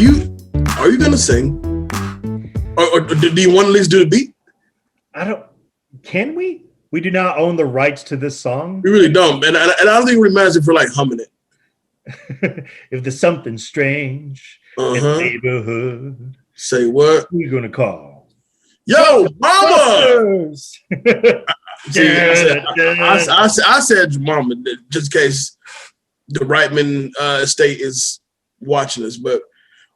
Are you gonna sing? Or do you want to at least do the beat? Can we? We do not own the rights to this song. We really don't, and I don't think it really matters if we're like humming it. If there's something strange in the neighborhood, say what? Who are you gonna call? Yo, mama! I said mama just in case the Reitman estate is watching us. But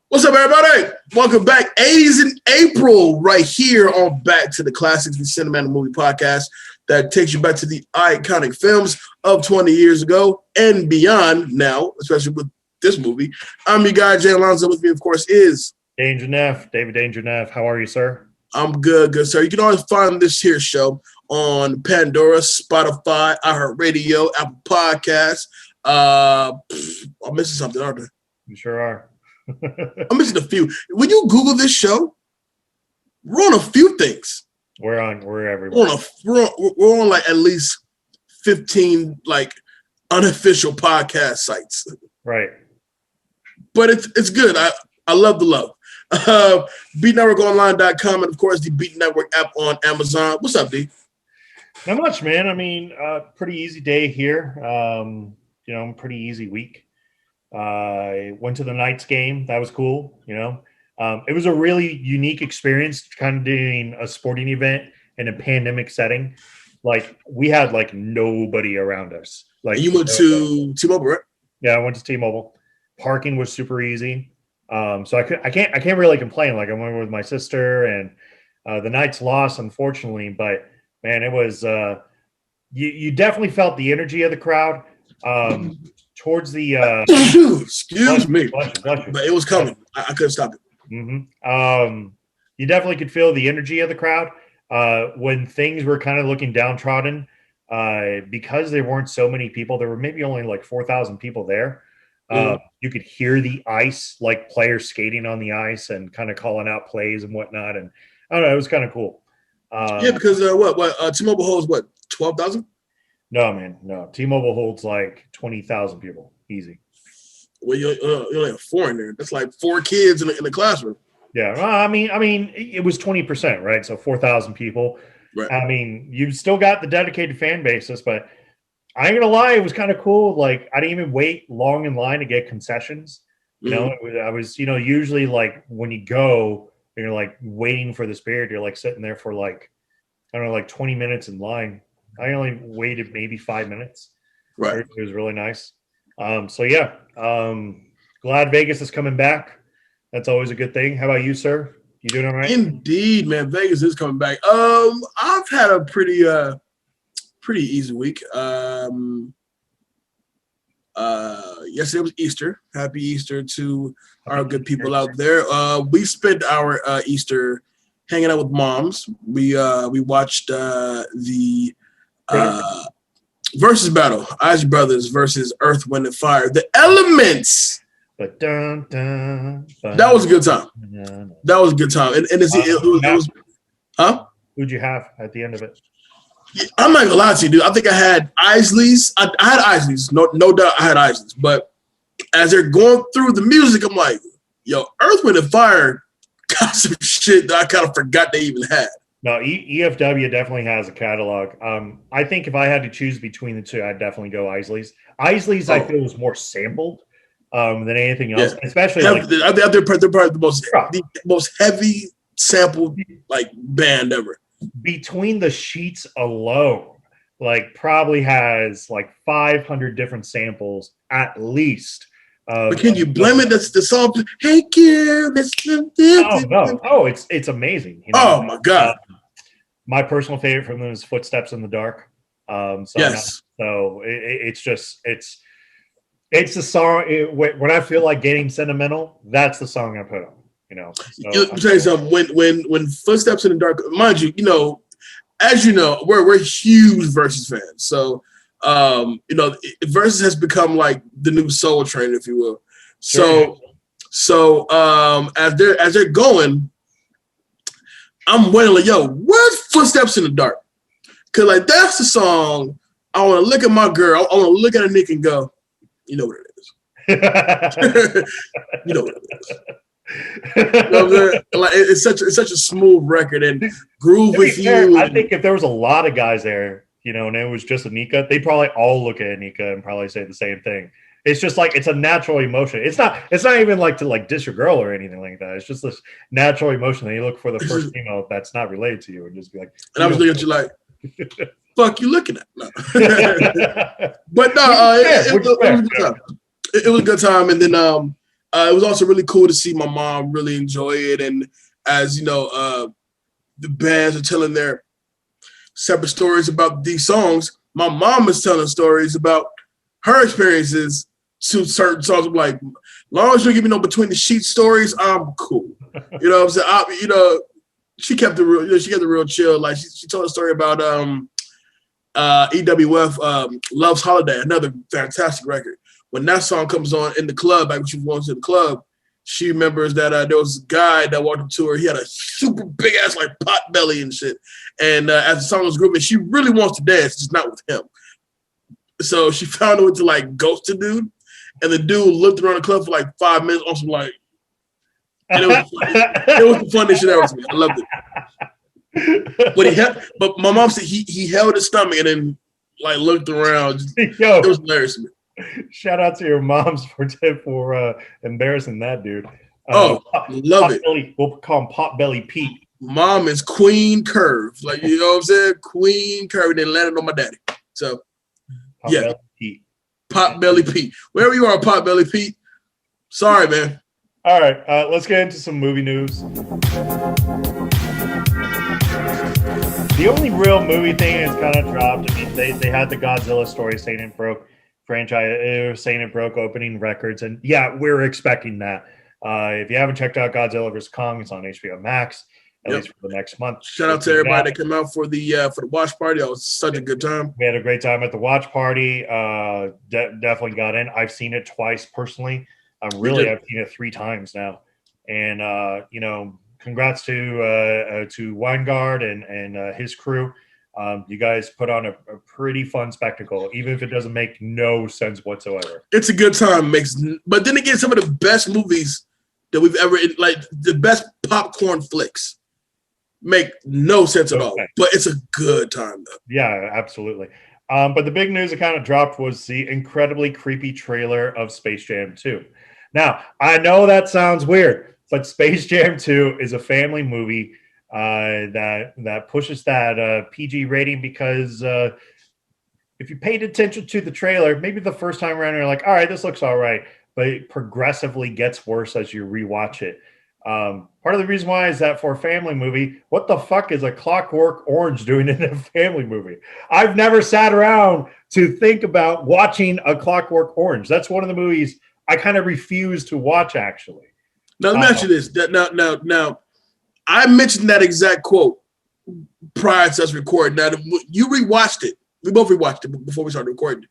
what's up, everybody? Welcome back. 80s in April, right here on Back to the Classics, the Cinematic Movie Podcast that takes you back to the iconic films of 20 years ago and beyond now, especially with this movie. I'm your guy, Jay Alonzo. With me, of course, is Danger Neff, David Danger Neff. How are you, sir? I'm good, sir. You can always find this here show on Pandora, Spotify, iHeartRadio, Apple Podcasts. I'm missing something, aren't I? You sure are. I'm missing a few. When you Google this show, we're on a few things. We're everywhere. We're on like at least 15 like unofficial podcast sites. Right. But it's good. I love the love. BeatNetworkOnline.com and of course the Beat Network app on Amazon. What's up, D? Not much, man. I mean, pretty easy day here. Pretty easy week. I went to the Knights game. That was cool. It was a really unique experience, kind of doing a sporting event in a pandemic setting. Like we had like nobody around us. Like and you went to T-Mobile, right? Yeah, I went to T-Mobile. Parking was super easy. So I can't really complain. Like I went with my sister, and the Knights lost, unfortunately. But man, it was you definitely felt the energy of the crowd. Towards the excuse me, but it was coming. I couldn't stop it. Mm-hmm. You definitely could feel the energy of the crowd when things were kind of looking downtrodden because there weren't so many people. There were maybe only like 4,000 people there. You could hear the ice, like players skating on the ice and kind of calling out plays and whatnot. And I don't know, it was kind of cool. Because T-Mobile holds what, 12,000? No, man, no. T-Mobile holds like 20,000 people, easy. Well, you only have 4 in there. That's like 4 kids in the classroom. Yeah, well, I mean, it was 20%, right? So 4,000 people. Right. I mean, you've still got the dedicated fan bases, but I ain't gonna lie, it was kind of cool. Like, I didn't even wait long in line to get concessions. I was, usually like when you go, you're like waiting for the spirit. You're like sitting there for like, I don't know, like 20 minutes in line. I only waited maybe 5 minutes. Right. It was really nice. Glad Vegas is coming back. That's always a good thing. How about you, sir? You doing all right? Indeed, man. Vegas is coming back. I've had a pretty easy week. Yesterday was Easter. Happy Easter to our good people out there. We spent our Easter hanging out with moms. We watched the versus battle, Ice Brothers versus Earth, Wind, and Fire. The Elements. But that was a good time. That was a good time. And it was, huh? Who'd you have at the end of it? I'm not gonna lie to you, dude. I think I had Isley's. I had Isley's. No doubt I had Isley's. But as they're going through the music, I'm like, yo, Earth, Wind, and Fire got some shit that I kind of forgot they even had. No, EFW definitely has a catalog. I think if I had to choose between the two, I'd definitely go Isley's. Isley's, I feel, was more sampled than anything else, especially they're probably the most heavy sampled like band ever. Between the sheets alone, like probably has like 500 different samples at least. But can you blame it? That's the song. Hey, kid. It's amazing. Oh my God. My personal favorite from them is Footsteps in the Dark. Yes. It's the song. When I feel like getting sentimental, that's the song I put on. Let me tell you something. When Footsteps in the Dark, mind you, as you know, we're huge Versus fans. So, Versus has become like the new Soul Train, if you will. So as they're going, I'm waiting like, yo, where's Footsteps in the Dark? Because like that's the song I want to look at my girl. I want to look at a Nick and go, you know what it is. You know what it is. You know what I'm saying? Like it's such a smooth record and groove with you. I think if there was a lot of guys there, and it was just Anika, they'd probably all look at Anika and probably say the same thing. It's just like it's a natural emotion. It's not even like to like diss your girl or anything like that. It's just this natural emotion that you look for the first female that's not related to you and just be like. And I was looking at you like, "Fuck you looking at?" No. But no, it was a good time. It was a good time, and then it was also really cool to see my mom really enjoy it. And as you know, the bands are telling their separate stories about these songs. My mom is telling stories about her experiences to certain songs. I'm like, long as you give me no between the sheets stories, I'm cool. You know what I'm saying? She kept the real, she kept the real chill. Like she told a story about EWF Love's Holiday, another fantastic record. When that song comes on in the club, like when she was going to the club, she remembers that there was a guy that walked up to her. He had a super big ass like pot belly and shit. And as the song was grooving, she really wants to dance, just not with him. So she found a way to like ghost the dude, and the dude looked around the club for like 5 minutes on some like, and it was the funniest shit ever to me. I loved it. But my mom said he held his stomach and then like looked around. It was hilarious to me. Shout out to your moms for embarrassing that dude. Love it. Belly, we'll call him Pot Belly Pete. Mom is Queen Curve, like you know what I'm saying, Queen Curve, and then landed on my daddy. So. Pot Belly Pete. Wherever you are, Pot Belly Pete. Sorry, man. All right, let's get into some movie news. The only real movie thing that's kind of dropped, I mean, they had the Godzilla story saying it broke franchise, saying it broke opening records, and yeah, we're expecting that. If you haven't checked out Godzilla vs. Kong, it's on HBO Max. At least for the next month. Shout out to everybody that came out for the watch party. It was such a good time. We had a great time at the watch party. Definitely got in. I've seen it twice personally. I've seen it 3 times now. And congrats to Weingart and his crew. You guys put on a pretty fun spectacle, even if it doesn't make no sense whatsoever. It's a good time. But then again, some of the best movies that we've ever like the best popcorn flicks. Make no sense at all, but it's a good time though. Yeah, absolutely. But the big news that kind of dropped was the incredibly creepy trailer of Space Jam 2. Now, I know that sounds weird, but Space Jam 2 is a family movie that pushes that PG rating because if you paid attention to the trailer, maybe the first time around you're like, all right, this looks all right, but it progressively gets worse as you rewatch it. Part of the reason why is that for a family movie, what the fuck is a Clockwork Orange doing in a family movie? I've never sat around to think about watching a Clockwork Orange. That's one of the movies I kind of refuse to watch, actually. Now, let me ask you this. Now, I mentioned that exact quote prior to us recording. Now, you rewatched it. We both rewatched it before we started recording.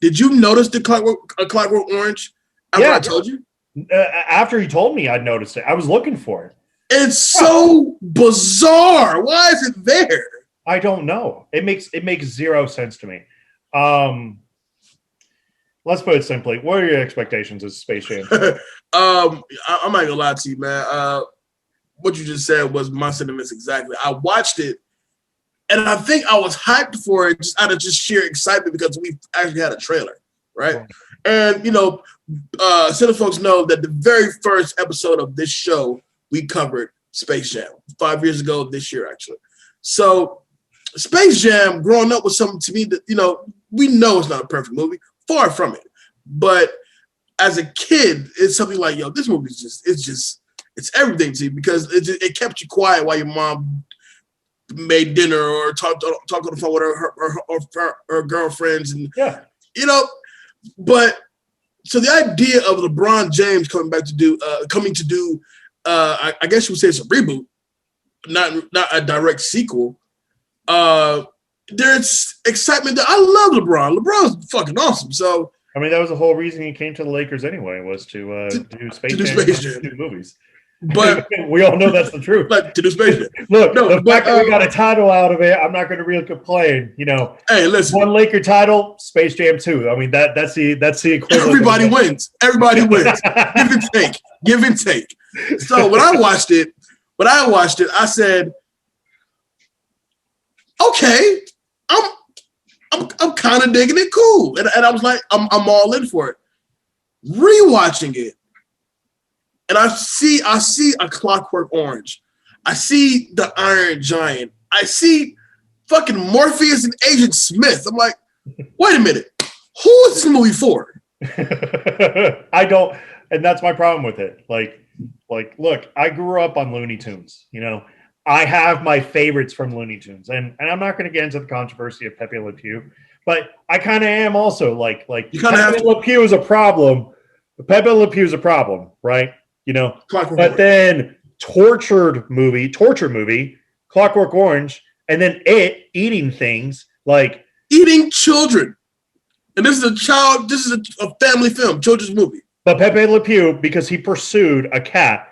Did you notice the Clockwork Orange after I told you? After he told me, I'd noticed it. I was looking for it. It's so bizarre. Why is it there? I don't know. It makes zero sense to me. Let's put it simply. What are your expectations of Space Jam? I'm not gonna lie to you, man. What you just said was my sentiments exactly. I watched it, and I think I was hyped for it just out of just sheer excitement because we actually had a trailer, right? And so the folks know that the very first episode of this show we covered Space Jam 5 years ago this year, actually. So Space Jam, growing up, was something to me that we know it's not a perfect movie, far from it. But as a kid, it's something like, this movie is it's everything to you because it kept you quiet while your mom made dinner or talked on the phone with her girlfriends and But so the idea of LeBron James coming to do I guess you would say it's a reboot, not a direct sequel. There's excitement that I love LeBron. LeBron's fucking awesome. So I mean, that was the whole reason he came to the Lakers anyway, was to do Space Jam 2 movies. But we all know that's the truth. Like to do Space Jam. Look, the fact that we got a title out of it, I'm not going to really complain. Hey, listen, one Laker title, Space Jam 2. I mean, that's the equivalent. Everybody wins. Everybody wins. Give and take. So when I watched it, I said, okay, I'm kind of digging it, cool. And I was like, I'm all in for it. Rewatching it, and I see a Clockwork Orange. I see the Iron Giant. I see fucking Morpheus and Agent Smith. I'm like, wait a minute, who is this movie for? I don't, and that's my problem with it. Like, look, I grew up on Looney Tunes. You know, I have my favorites from Looney Tunes, and I'm not going to get into the controversy of Pepe Le Pew, but I kind of am also like you kind of have Pepe Le Pew is a problem. Pepe Le Pew is a problem, right? You know, but then torture movie, Clockwork Orange, and then it eating things like eating children. And this is a family film, children's movie. But Pepe Le Pew, because he pursued a cat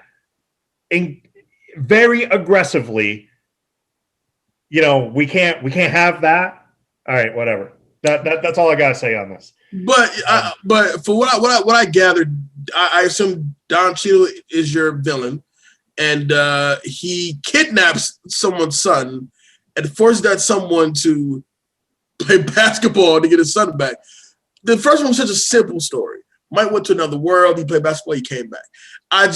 very aggressively, you know, we can't have that. All right, whatever. That's all I gotta say on this. But for what I gathered, I assume Don Cheadle is your villain, and he kidnaps someone's son and forces that someone to play basketball to get his son back. The first one was such a simple story. Mike went to another world. He played basketball. He came back. I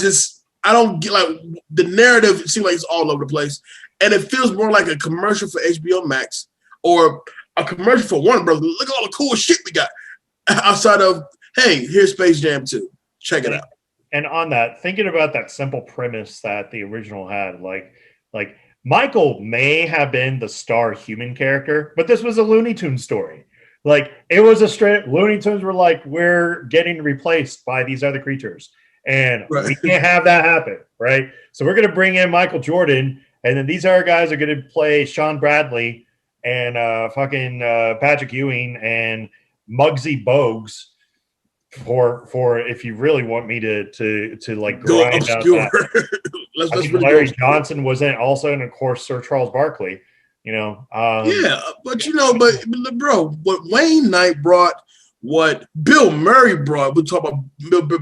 don't get, like, the narrative. It seems like it's all over the place, and it feels more like a commercial for HBO Max or a commercial for Warner Brothers. Look at all the cool shit we got outside of, hey, here's Space Jam 2. Check it out. And on that, thinking about that simple premise that the original had, like Michael may have been the star human character, but this was a Looney Tunes story. Like, it was a straight Looney Tunes were like, we're getting replaced by these other creatures, and we can't have that happen, right? So we're going to bring in Michael Jordan, and then these other guys are going to play Sean Bradley and fucking Patrick Ewing and Muggsy Bogues for if you really want me to like go grind obscure. out that. let's really Larry Johnson was in also, and of course Sir Charles Barkley. You know, but you know, but bro, what Wayne Knight brought, what Bill Murray brought. We talk about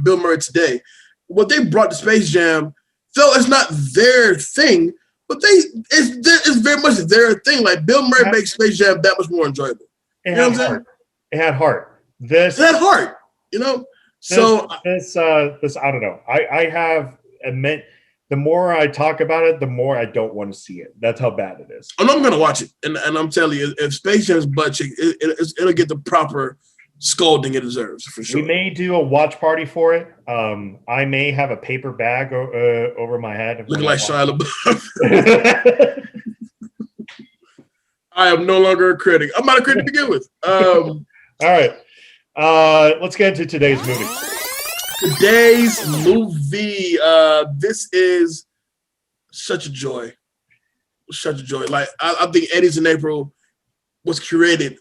Bill Murray today. What they brought to Space Jam, though it's not their thing, but it's very much their thing. Like, Bill Murray makes Space Jam that much more enjoyable. It had heart. It had heart. You know, this I don't know. I have admit. The more I talk about it, the more I don't want to see it. That's how bad it is. I'm going to watch it. And I'm telling you, if Space Jam's butt cheek, it'll get the proper scolding it deserves, for sure. We may do a watch party for it. I may have a paper bag over my head. Looking like Shia LaBeouf. I am no longer a critic. I'm not a critic to begin with. All right. Let's get into today's movie. Today's movie, this is such a joy. Such a joy. Like, I think Eddie's in April was created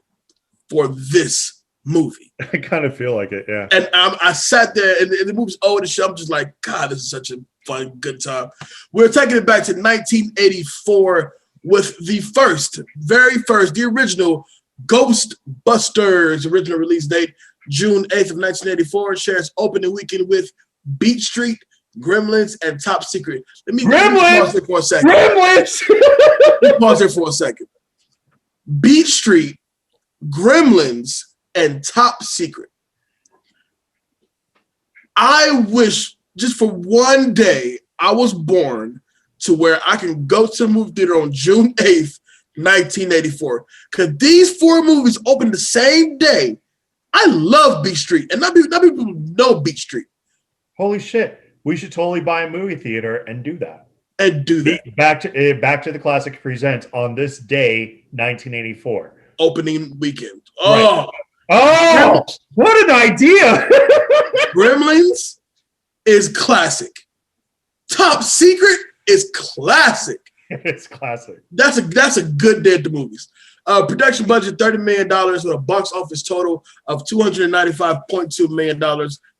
for this movie. I kind of feel like it, yeah. And I sat there, and the movie's over the show. I'm just like, God, this is such a fun, good time. We're taking it back to 1984 with the very first, the original Ghostbusters, original release date, June 8th of 1984, shares opening weekend with Beat Street, Gremlins, and Top Secret. Let me pause there for a second. Gremlins! Let me pause there for a second. Beat Street, Gremlins, and Top Secret. I wish just for one day I was born to where I can go to the movie theater on June 8th, 1984. Because these four movies opened the same day. I love Beat Street, and not people know Beat Street. Holy shit! We should totally buy a movie theater and do that. Back to the Classic presents on this day, 1984, opening weekend. Oh, right. What an idea! Gremlins is classic. Top Secret is classic. It's classic. That's a good day at the movies. Production budget $30 million with a box office total of $295.2 million.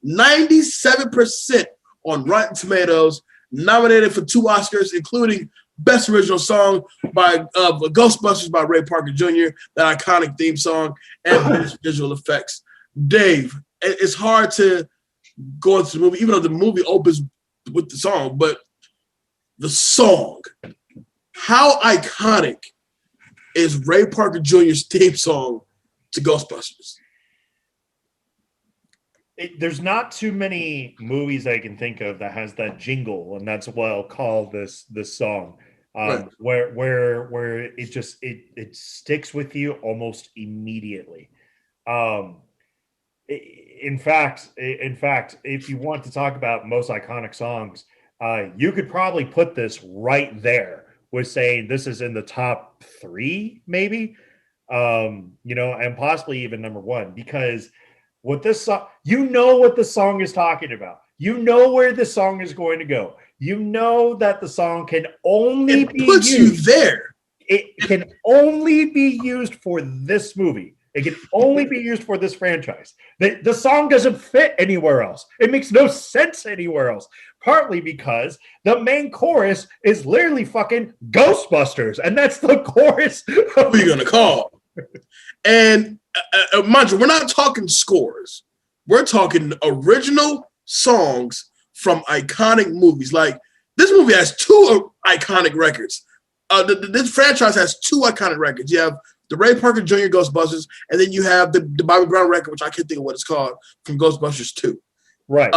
97% on Rotten Tomatoes. Nominated for 2 Oscars, including Best Original Song by Ghostbusters by Ray Parker Jr., that iconic theme song, and visual effects. Dave, it's hard to go into the movie, even though the movie opens with the song, but the song, how iconic is Ray Parker Jr.'s theme song to Ghostbusters? There's not too many movies I can think of that has that jingle, and that's what I'll call this song. Right. Where it sticks with you almost immediately. In fact, if you want to talk about most iconic songs, you could probably put this right there with saying this is in the top 3, maybe, and possibly even number 1, because what this song, what the song is talking about. You know where the song is going to go. You know that the song can only be puts used. You there. It can only be used for this movie. It can only be used for this franchise. The song doesn't fit anywhere else. It makes no sense anywhere else. Partly because the main chorus is literally fucking Ghostbusters, and that's the chorus. Who are you gonna call? And mind you, we're not talking scores. We're talking original songs from iconic movies. Like, this movie has 2 iconic records. This franchise has 2 iconic records. You have the Ray Parker Jr. Ghostbusters, and then you have the Bobby Brown record, which I can't think of what it's called, from Ghostbusters 2. Right.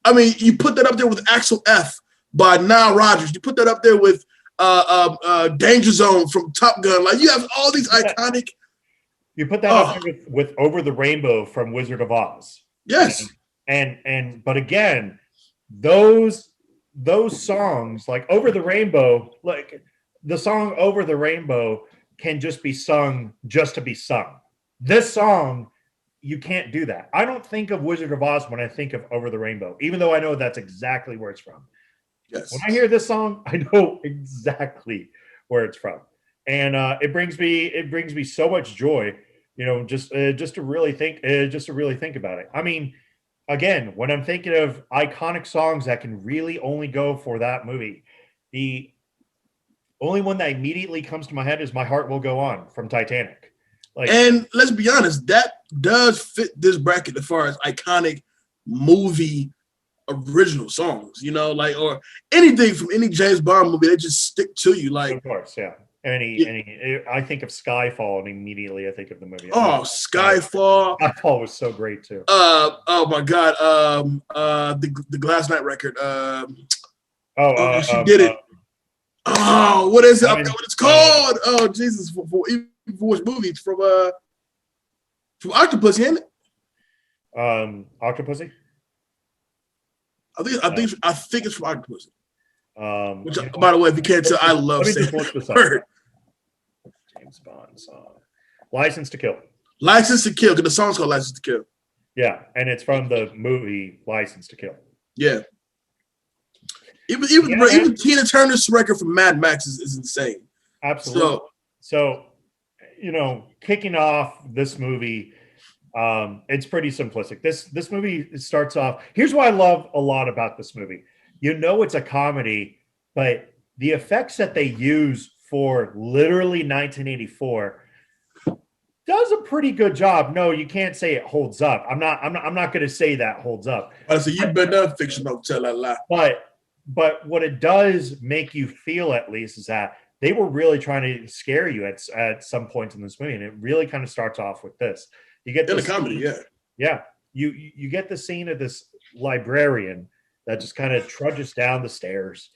I mean, you put that up there with Axel F by Nile Rodgers. You put that up there with Danger Zone from Top Gun. Like, you have all these iconic. You put that up there with Over the Rainbow from Wizard of Oz. Yes. But again, those songs, like Over the Rainbow, like the song Over the Rainbow can just be sung just to be sung. This song, you can't do that. I don't think of Wizard of Oz when I think of Over the Rainbow, even though I know that's exactly where it's from. Yes. When I hear this song, I know exactly where it's from. And it brings me so much joy, just to really think about it. I mean, again, when I'm thinking of iconic songs that can really only go for that movie, the only one that immediately comes to my head is My Heart Will Go On from Titanic. And let's be honest, that does fit this bracket as far as iconic movie original songs, or anything from any James Bond movie that just stick to you. Like, of course, yeah. I think of Skyfall, and immediately I think of the movie. Oh, Skyfall! Skyfall was so great too. Oh my God! The Glass Knight record. She did it. What is it? I forgot what it's called. Oh Jesus! For which movie? It's from Octopussy, ain't it? Octopussy. I think it's from Octopussy. Which, by the way, if you can't tell, I love saying that word. James Bond song, License to Kill. License to Kill, because the song's called License to Kill. Yeah, and it's from the movie License to Kill. Yeah. Even Tina Turner's record from Mad Max is insane. Absolutely. So kicking off this movie, it's pretty simplistic. This movie starts off. Here's what I love a lot about this movie. It's a comedy, but the effects that they use for literally 1984 does a pretty good job. No, you can't say it holds up. I'm not going to say that holds up. So you better fiction, don't tell that lie. But what it does make you feel, at least, is that they were really trying to scare you at some point in this movie, and it really kind of starts off with this. You get the comedy, yeah. Yeah, you get the scene of this librarian that just kind of trudges down the stairs,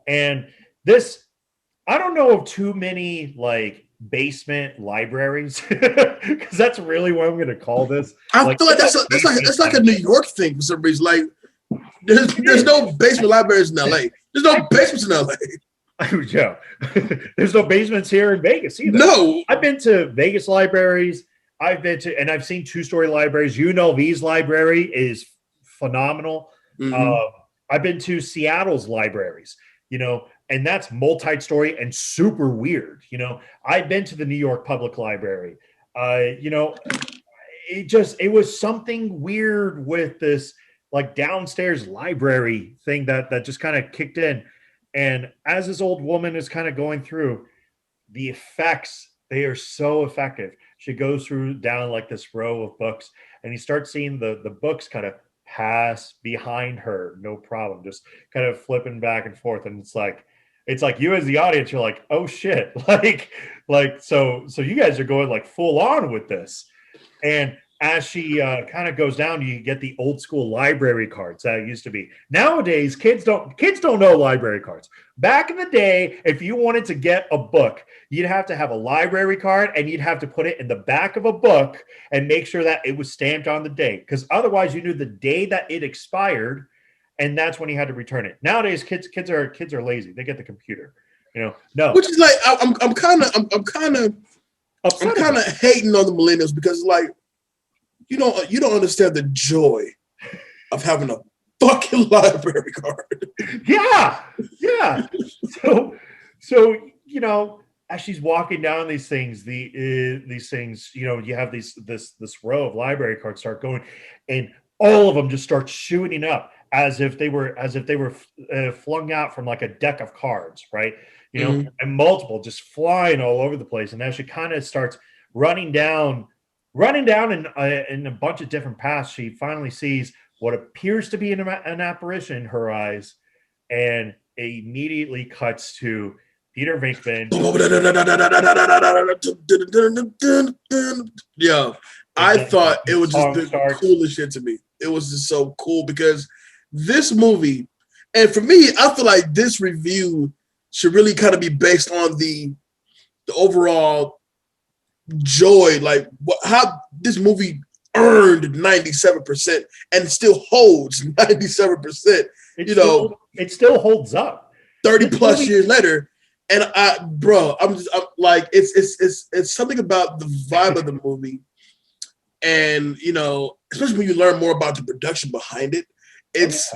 and this, I don't know of too many like basement libraries, because that's really what I'm going to call this. I feel like that's like a New York thing for some reason. Like, there's no basement libraries in LA. There's no basements in LA. Yeah. There's no basements here in Vegas either. No. I've been to Vegas libraries. And I've seen 2-story libraries. UNLV's library is phenomenal. Mm-hmm. I've been to Seattle's libraries, and that's multi-story and super weird. I've been to the New York Public Library. It was something weird with this like downstairs library thing that just kind of kicked in. And as this old woman is kind of going through the effects, they are so effective. She goes down like this row of books, and you start seeing the books kind of pass behind her, no problem, just kind of flipping back and forth. And it's like you as the audience, you're like, oh shit, so you guys are going like full on with this. And as she kind of goes down, you get the old school library cards that it used to be. Nowadays, kids don't know library cards. Back in the day, if you wanted to get a book, you'd have to have a library card and you'd have to put it in the back of a book and make sure that it was stamped on the day, because otherwise you knew the day that it expired, and that's when you had to return it. Nowadays, kids are lazy. They get the computer, No, which is like I'm kind of hating on the millennials, because like you don't understand the joy of having a fucking library card. Yeah. So as she's walking down these things, you have this row of library cards start going, and all of them just start shooting up as if they were flung out from like a deck of cards, right? And multiple just flying all over the place. And as she kind of starts running down in a bunch of different paths, she finally sees what appears to be an apparition in her eyes, and it immediately cuts to Peter Venkman. Yeah, I thought it was just the coolest shit to me. It was just so cool, because this movie, and for me, I feel like this review should really kind of be based on the overall joy, like how this movie earned 97% and still holds 97%. It still holds up 30 plus years later. And I'm like, it's something about the vibe of the movie, and especially when you learn more about the production behind it. It's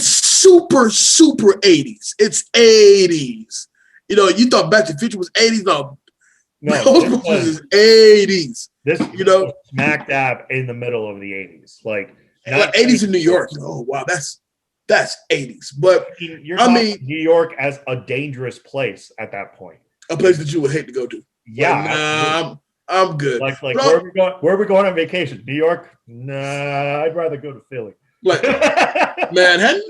super 80s. It's 80s. You thought Back to the Future was 80s. No, Ghostbusters is 80s. This was smack dab in the middle of the 80s, like 80s in New York. Oh wow, that's 80s. But I mean, New York as a dangerous place at that point. A place that you would hate to go to. Yeah, like, I'm good. Like where are we going on vacation? New York? Nah, I'd rather go to Philly. Like Manhattan?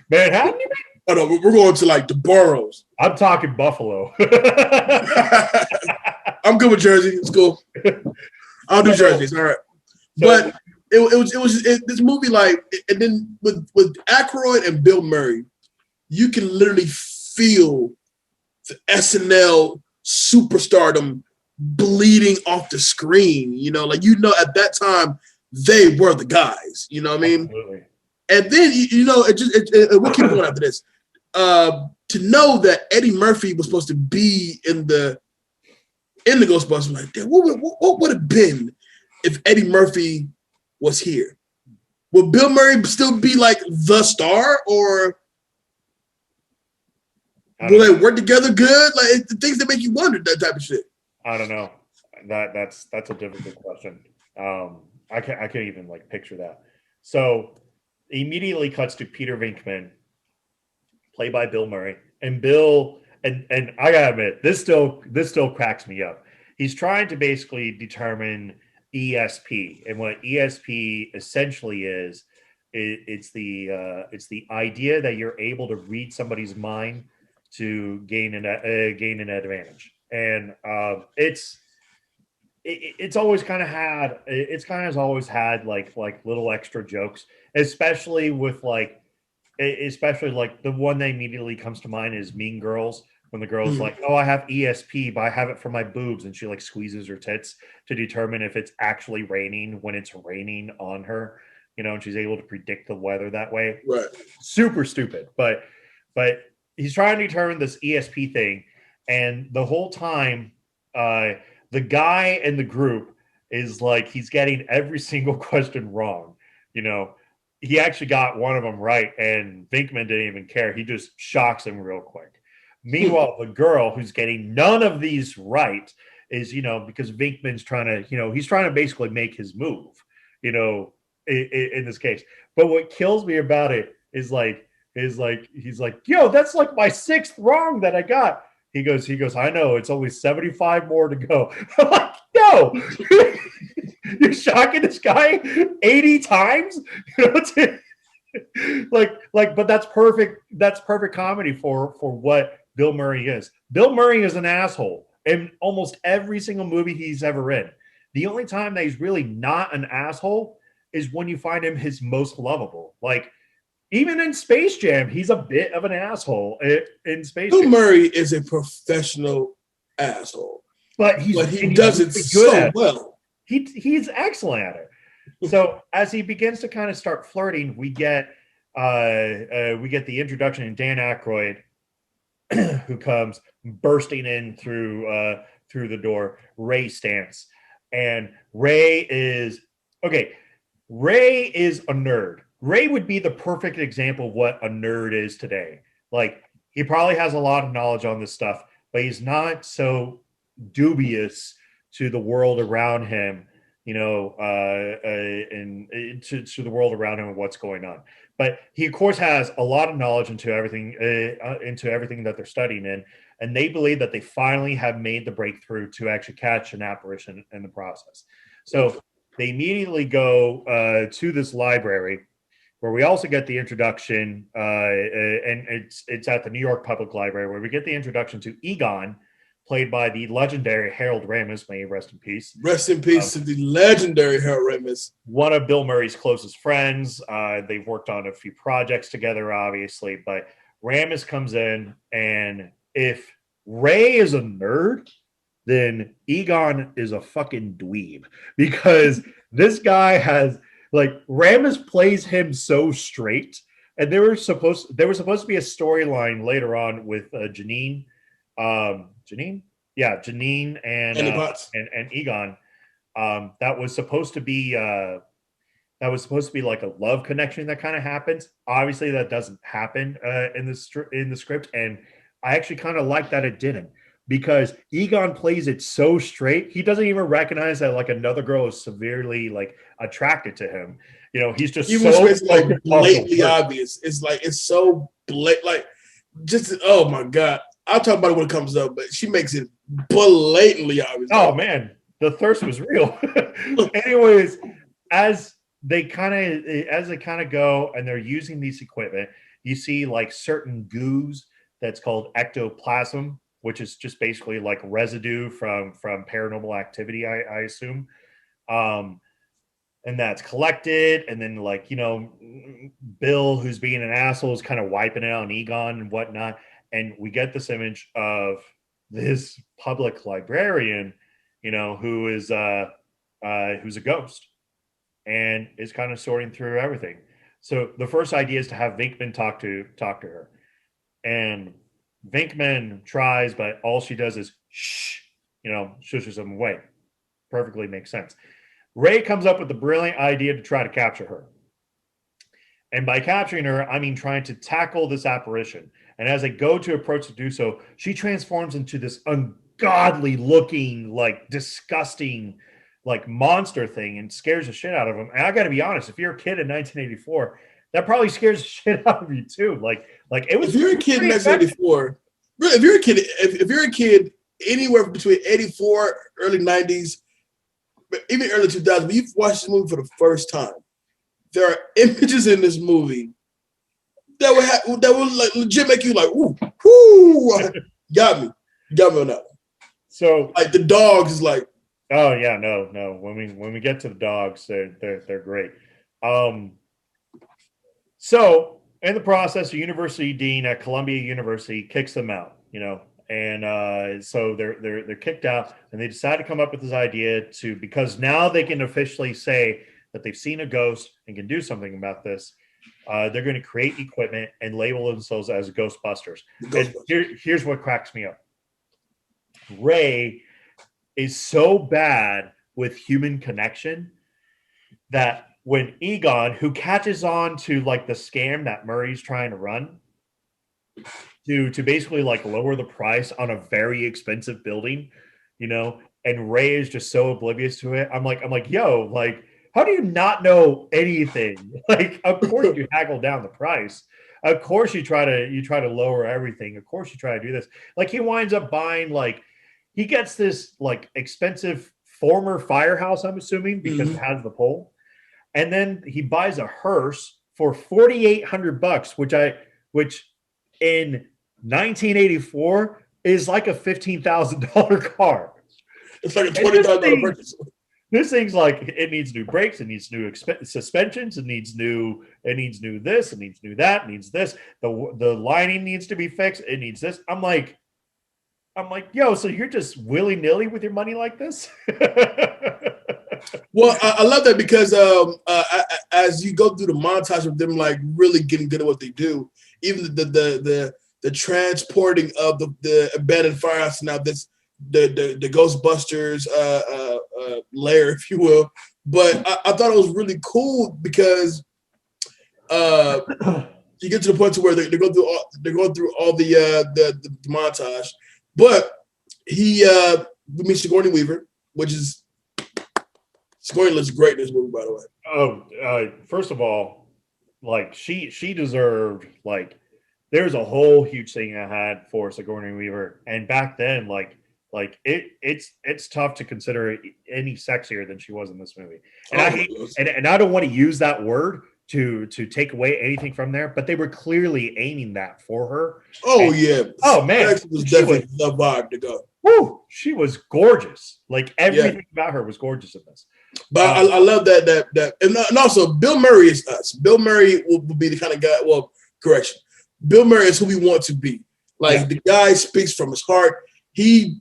Manhattan? Oh no, we're going to like the boroughs. I'm talking Buffalo. I'm good with Jersey. It's cool. I'll do Jersey. It's all right. But it was this movie, like, and then with Aykroyd and Bill Murray, you can literally feel the SNL superstardom bleeding off the screen. At that time they were the guys. You know what I mean? Absolutely. And then we'll keep going after this. To know that Eddie Murphy was supposed to be in the Ghostbusters, like, damn, what would have been if Eddie Murphy was here? Would Bill Murray still be like the star, or will they work together good? Like, the things that make you wonder, that type of shit. I don't know. That's a difficult question. I can't even like picture that. So immediately cuts to Peter Venkman, played by Bill Murray, and Bill. And I gotta admit, this still cracks me up. He's trying to basically determine ESP, and what ESP essentially is, it's the idea that you're able to read somebody's mind to gain an advantage, and it's always kind of had like little extra jokes, especially like the one that immediately comes to mind is Mean Girls, when the girl's like, oh, I have ESP, but I have it for my boobs, and she like squeezes her tits to determine if it's actually raining when it's raining on her, and she's able to predict the weather that way. Right. Super stupid, but he's trying to determine this ESP thing, and the whole time the guy in the group is like, he's getting every single question wrong. He actually got one of them right, and Venkman didn't even care. He just shocks him real quick. Meanwhile, the girl who's getting none of these right is, because Venkman's trying to, he's trying to basically make his move, in this case. But what kills me about it is he's like, yo, that's like my 6th wrong that I got. He goes, I know, it's only 75 more to go. I'm like, No, you're shocking this guy 80 times. You know, but that's perfect. That's perfect comedy for what Bill Murray is. Bill Murray is an asshole in almost every single movie he's ever in. The only time that he's really not an asshole is when you find him his most lovable. Like even in Space Jam, he's a bit of an asshole in Space Bill Jam. Murray is a professional asshole, but he he's does it really so well. He's excellent at it. So as he begins to kind of start flirting, we get the introduction in Dan Aykroyd, who comes bursting in through the door. Ray Stantz, and Ray is okay. Ray is a nerd. Ray would be the perfect example of what a nerd is today. Like he probably has a lot of knowledge on this stuff, but he's not so dubious to the world around him, you know, and to the world around him and what's going on. But he, of course, has a lot of knowledge into everything that they're studying in, and they believe that they finally have made the breakthrough to actually catch an apparition in the process. So they immediately go to this library, where we also get the introduction, and it's at the New York Public Library, where we get the introduction to Egon, played by the legendary Harold Ramis. May he rest in peace. Rest in peace to the legendary Harold Ramis. One of Bill Murray's closest friends. They've worked on a few projects together, obviously, but Ramis comes in, and if Ray is a nerd, then Egon is a fucking dweeb, because this guy has, like, Ramis plays him so straight, and there was supposed to be a storyline later on with Janine, Janine and Egon, that was supposed to be like a love connection that kind of happens. Obviously, that doesn't happen in the script, and I actually kind of like that it didn't, because Egon plays it so straight. He doesn't even recognize that like another girl is severely like attracted to him. You know, he's just like blatantly obvious. It's like it's so blatant, like just oh my god. I'll talk about it when it comes up, but she makes it blatantly obvious. Oh man, the thirst was real. Anyways, as they kind of go and they're using these equipment, you see like certain goos that's called ectoplasm, which is just basically like residue from paranormal activity, I assume. And that's collected, and then like, you know, Bill, who's being an asshole, is kind of wiping it on Egon and whatnot. And we get this image of this public librarian, you know, who's a ghost and is kind of sorting through everything. So the first idea is to have Venkman talk to her, and Venkman tries, but all she does is shh, you know, shushes him away. Perfectly makes sense. Ray comes up with the brilliant idea to try to capture her. And by capturing her, I mean trying to tackle this apparition. And as they go to approach to do so, she transforms into this ungodly looking, like disgusting, like monster thing, and scares the shit out of him. And I got to be honest, if you're a kid in 1984, that probably scares the shit out of you too. Like it was. If you're a kid in 1984, if you're a kid anywhere between 84, early 90s, even early 2000s, when you've watched this movie for the first time, there are images in this movie that would like legit make you like, ooh, got me on that one. So like the dogs is like, oh yeah, no. When we get to the dogs, they're great. So in the process, the university dean at Columbia University kicks them out, you know, and so they're kicked out, and they decide to come up with this idea because now they can officially say that they've seen a ghost and can do something about this. They're going to create equipment and label themselves as Ghostbusters. And here's what cracks me up. Ray is so bad with human connection that when Egon, who catches on to like the scam that Murray's trying to run to basically like lower the price on a very expensive building, you know, and Ray is just so oblivious to it. I'm like, yo, like, how do you not know anything? Like, of course you haggle down the price. Of course you try to lower everything. Of course you try to do this. Like he winds up buying, like, he gets this like expensive former firehouse, I'm assuming, because Mhm. it has the pole. And then he buys a hearse for $4,800, which in 1984 is like a $15,000 car. It's like a And this $20,000 thing, purchase. this thing's like it needs new brakes, it needs new suspensions, it needs new this, it needs new that, it needs this. The lining needs to be fixed. It needs this. I'm like, yo, so you're just willy nilly with your money like this? Well, I love that because as you go through the montage of them like really getting good at what they do, even the transporting of the abandoned firehouse, now this the Ghostbusters lair, if you will. But I thought it was really cool because you get to the point to where they're going through all the montage, but we meet Sigourney Weaver, which is Sigourney looks great in this movie, by the way. Oh, first of all, like she deserved, like, there's a whole huge thing I had for Sigourney Weaver, and back then, it's tough to consider it any sexier than she was in this movie. And and I don't want to use that word to take away anything from there, but they were clearly aiming that for her. Oh, yeah. Oh man, Sex was definitely the vibe to go. Woo, she was gorgeous. Like everything about her was gorgeous in this. But I love that and also Bill Murray is us. Bill Murray will be the kind of guy. Well, correction. Bill Murray is who we want to be. Like the guy speaks from his heart. He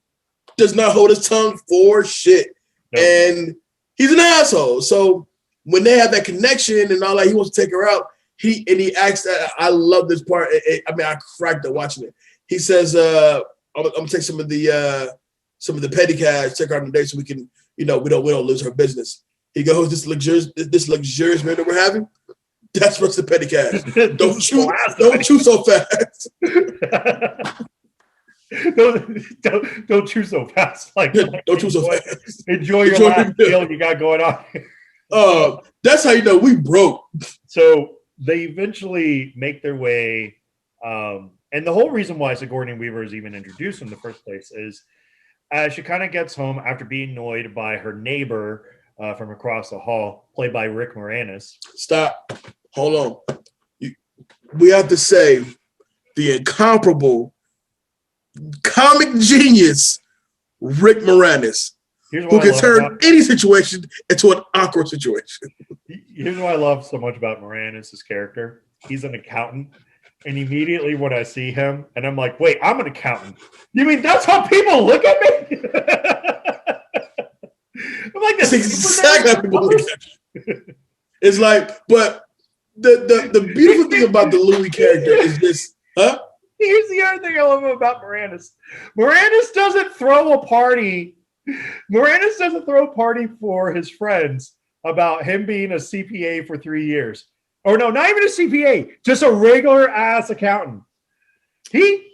does not hold his tongue for shit, and he's an asshole. So when they have that connection and all that, he wants to take her out. He acts. I love this part. I mean, I cracked up watching it. He says, "I'm gonna take some of the petty cash, take her out on a date so we can, we don't lose her business." He goes, "This luxurious meal that we're having, that's what's the petty cash. Don't chew so fast." don't chew so fast. Don't chew so fast. Enjoy your last meal you got going on. That's how you know we broke. So they eventually make their way, and the whole reason why Sigourney Weaver is even introduced in the first place is she kind of gets home after being annoyed by her neighbor from across the hall, played by Rick Moranis. Stop. Hold on. We have to say the incomparable comic genius Rick Moranis, who can turn any situation into an awkward situation. Here's what I love so much about Moranis' character. He's an accountant. And immediately when I see him, and I'm like, wait, I'm an accountant. You mean that's how people look at me? I'm like, that's exactly how people look at you. It's like, but the beautiful thing about the Louis character is this, huh? Here's the other thing I love about Moranis. Moranis doesn't throw a party. Moranis doesn't throw a party for his friends about him being a CPA for 3 years. Or no, not even a CPA, just a regular ass accountant. He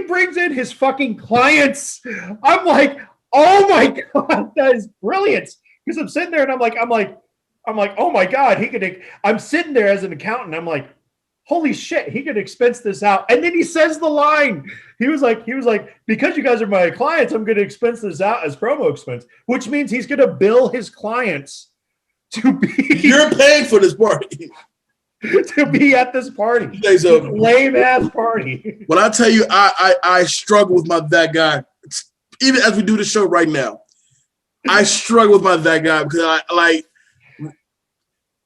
brings in his fucking clients. I'm like, oh my God, that is brilliant. Because I'm sitting there and I'm like, oh my God, I'm sitting there as an accountant. I'm like, holy shit, he could expense this out. And then he says the line. He was like, because you guys are my clients, I'm going to expense this out as promo expense, which means he's going to bill his clients to be. You're paying for this party. To be at this party. Lame ass party. When I tell you, I struggle with my that guy. Even as we do the show right now, I struggle with my that guy because I like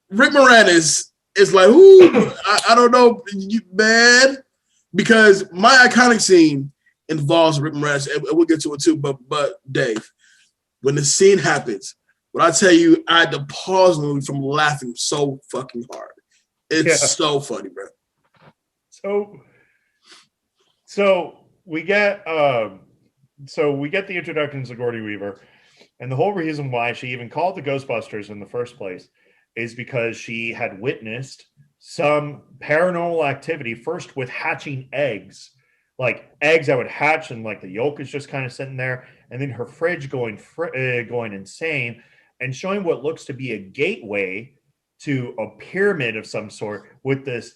Rick Moranis is like, ooh, I don't know, man. Because my iconic scene involves Rick Moranis, and we'll get to it too. But Dave, when the scene happens, when I tell you, I had to pause the movie from laughing so fucking hard. It's so funny, bro. So we get the introduction to Sigourney Weaver, and the whole reason why she even called the Ghostbusters in the first place is because she had witnessed some paranormal activity, first with hatching eggs, like eggs that would hatch and like the yolk is just kind of sitting there, and then her fridge going insane and showing what looks to be a gateway to a pyramid of some sort with this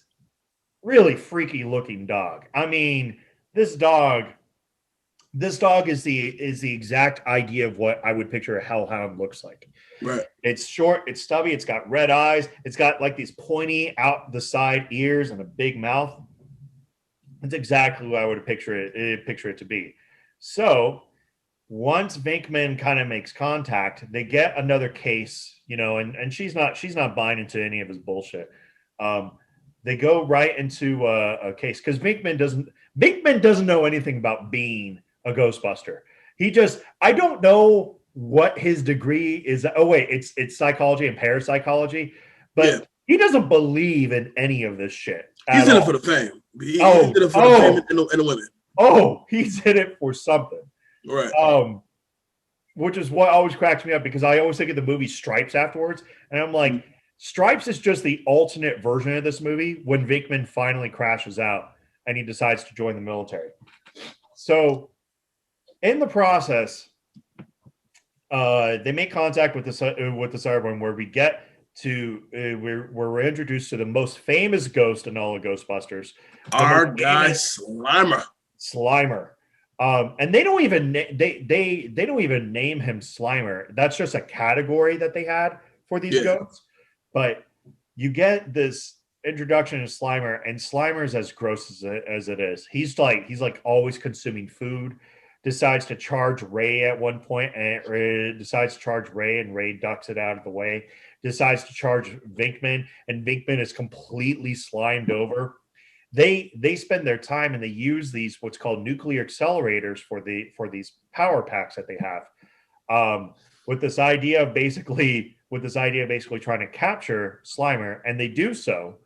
really freaky looking dog. I mean, this dog This dog is the exact idea of what I would picture a hellhound looks like. Right. It's short, it's stubby, it's got red eyes, it's got like these pointy out the side ears and a big mouth. That's exactly what I would picture it to be. So once Venkman kind of makes contact, they get another case, and she's not buying into any of his bullshit. They go right into a case because Venkman doesn't know anything about being a Ghostbuster. I don't know what his degree is. Oh wait, it's psychology and parapsychology, but he doesn't believe in any of this shit. He's in it for the fame. He's in it for the fame and the women. Oh, he's in it for something. Right. Which is what always cracks me up because I always think of the movie Stripes afterwards, and I'm like, Stripes is just the alternate version of this movie when Venkman finally crashes out and he decides to join the military. So, in the process, they make contact with the Cyberborn, where we get to we're introduced to the most famous ghost in all of Ghostbusters, our guy Slimer. And they don't even they don't even name him Slimer. That's just a category that they had for these ghosts. But you get this introduction to Slimer, and Slimer's as gross as it is. He's like always consuming food. Decides to charge Ray at one point, and decides to charge Ray, and Ray ducks it out of the way. Decides to charge Venkman, and Venkman is completely slimed over. They spend their time and they use these what's called nuclear accelerators for these power packs that they have, with this idea of basically trying to capture Slimer, and they do so.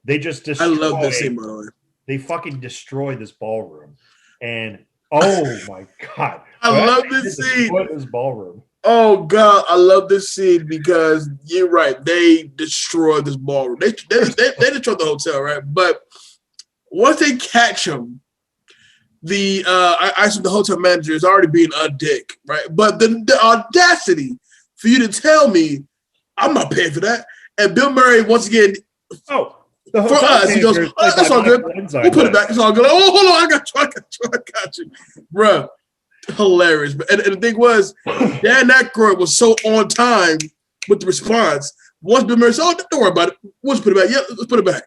They just destroy. I love this scene, by the way. They fucking destroy this ballroom, and oh my god, I love this scene. This ballroom. Oh god, I love this scene because you're right. They destroyed this ballroom. They destroyed the hotel, right? But once they catch him, the hotel manager is already being a dick, right? But the audacity for you to tell me I'm not paying for that, and Bill Murray once again. Oh. For us, he goes, oh, that's all good. We'll put it back. It's all good. Oh, hold on. I got you. Bruh. Hilarious. And the thing was, Dan Aykroyd was so on time with the response. Once Bill Murray said, oh, don't worry about it. We'll just put it back. Yeah, let's put it back.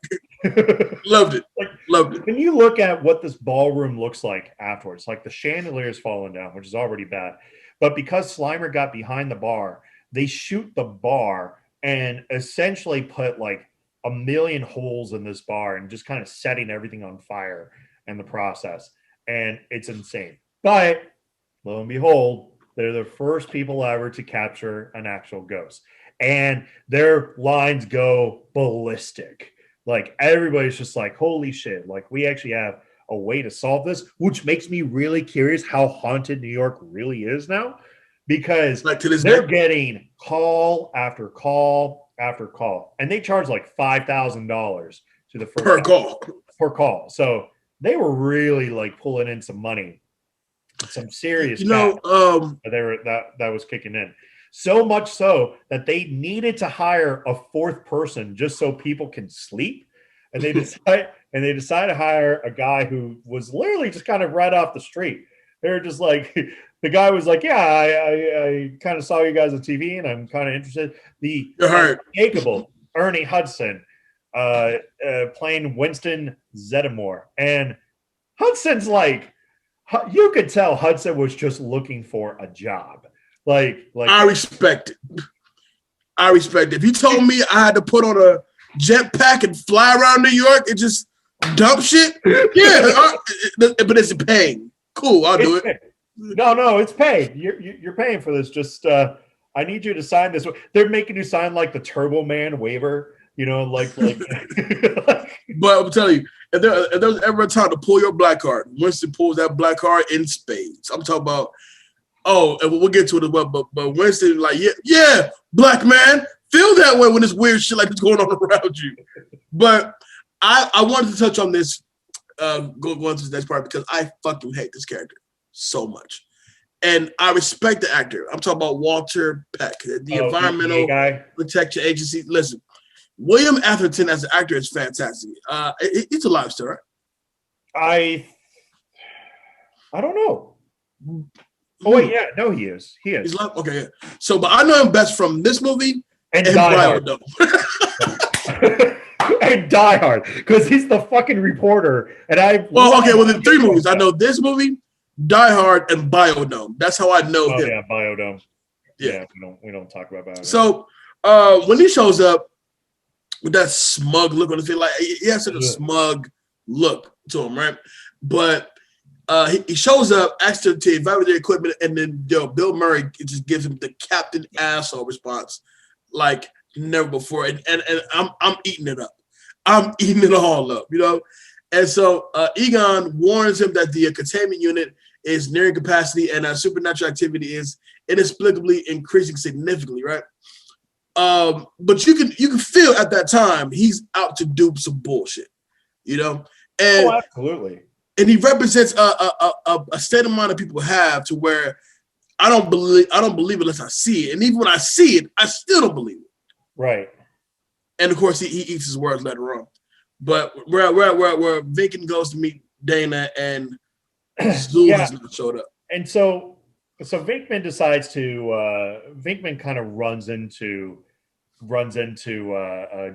Loved it. Loved it. When you look at what this ballroom looks like afterwards, like the chandelier is falling down, which is already bad. But because Slimer got behind the bar, they shoot the bar and essentially put like a million holes in this bar and just kind of setting everything on fire in the process. And it's insane. But lo and behold, they're the first people ever to capture an actual ghost. And their lines go ballistic. Like everybody's just like, holy shit, like we actually have a way to solve this, which makes me really curious how haunted New York really is now. Because they're getting call after call after call, and they charge like $5,000 to the first per call. So they were really like pulling in some money, some serious. That was kicking in. So much so that they needed to hire a fourth person just so people can sleep, and they decided to hire a guy who was literally just kind of right off the street. They were just like. The guy was like, yeah, I kind of saw you guys on TV and I'm kind of interested. The unmistakable Ernie Hudson playing Winston Zeddemore. And Hudson's like, you could tell Hudson was just looking for a job. Like I respect it. If you told me I had to put on a jetpack and fly around New York and just dump shit, yeah, but it's paying. Cool, I'll do it. No, it's paid. You're paying for this. Just I need you to sign this. They're making you sign like the Turbo Man waiver, like. But I'm telling you, if there was ever a time to pull your black card, Winston pulls that black card in spades. I'm talking about. Oh, and we'll get to it as well. But Winston, like, yeah, black man, feel that way when there's weird shit like this going on around you. But I wanted to touch on this, going to the next part because I fucking hate this character so much. And I respect the actor. I'm talking about Walter Peck, the Environmental Protection Agency. Listen, William Atherton as an actor is fantastic. It's a live story. I don't know. Oh wait, yeah, no, he is. He is. He's left. Okay, yeah. So, but I know him best from this movie and Die Hard. Biodome. And Die Hard, because he's the fucking reporter. And the 3 movies. I know this movie, Die Hard, and Biodome. That's how I know him. Yeah, Biodome. Yeah, we don't talk about Biodome. So when he shows up with that smug look on his face, like he has such a smug look to him, right? But he shows up, asks to evaluate the equipment, and then Bill Murray just gives him the Captain Asshole response, like never before. And I'm eating it up. I'm eating it all up, And so Egon warns him that the containment unit is nearing capacity and supernatural activity is inexplicably increasing significantly, right? But you can feel at that time he's out to do some bullshit, And absolutely. And he represents a state of mind that people have to where I don't believe unless I see it, and even when I see it, I still don't believe it. Right. And of course, he eats his words later on. But where Vincent goes to meet Dana and Zool has not showed up. And so Vinkman decides to Vinkman kind of runs into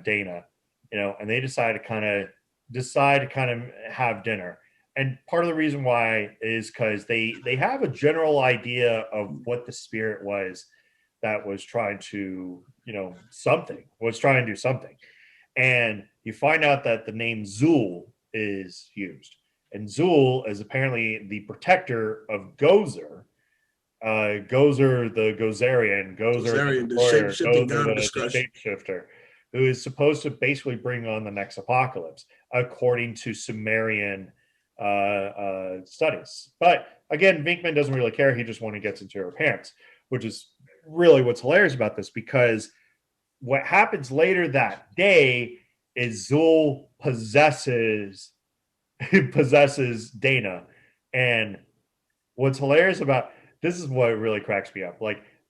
Dana, and they decide to kind of have dinner. And part of the reason why is because they have a general idea of what the spirit was that was trying to do something. And you find out that the name Zool is used. And Zool is apparently the protector of Gozer. Gozer, the Gozerian, the shapeshifter, who is supposed to basically bring on the next apocalypse, according to Sumerian studies. But again, Vinkman doesn't really care. He just wants to get into her pants, which is really what's hilarious about this, because what happens later that day is Zool possesses Dana. And what's hilarious about this is what really cracks me up,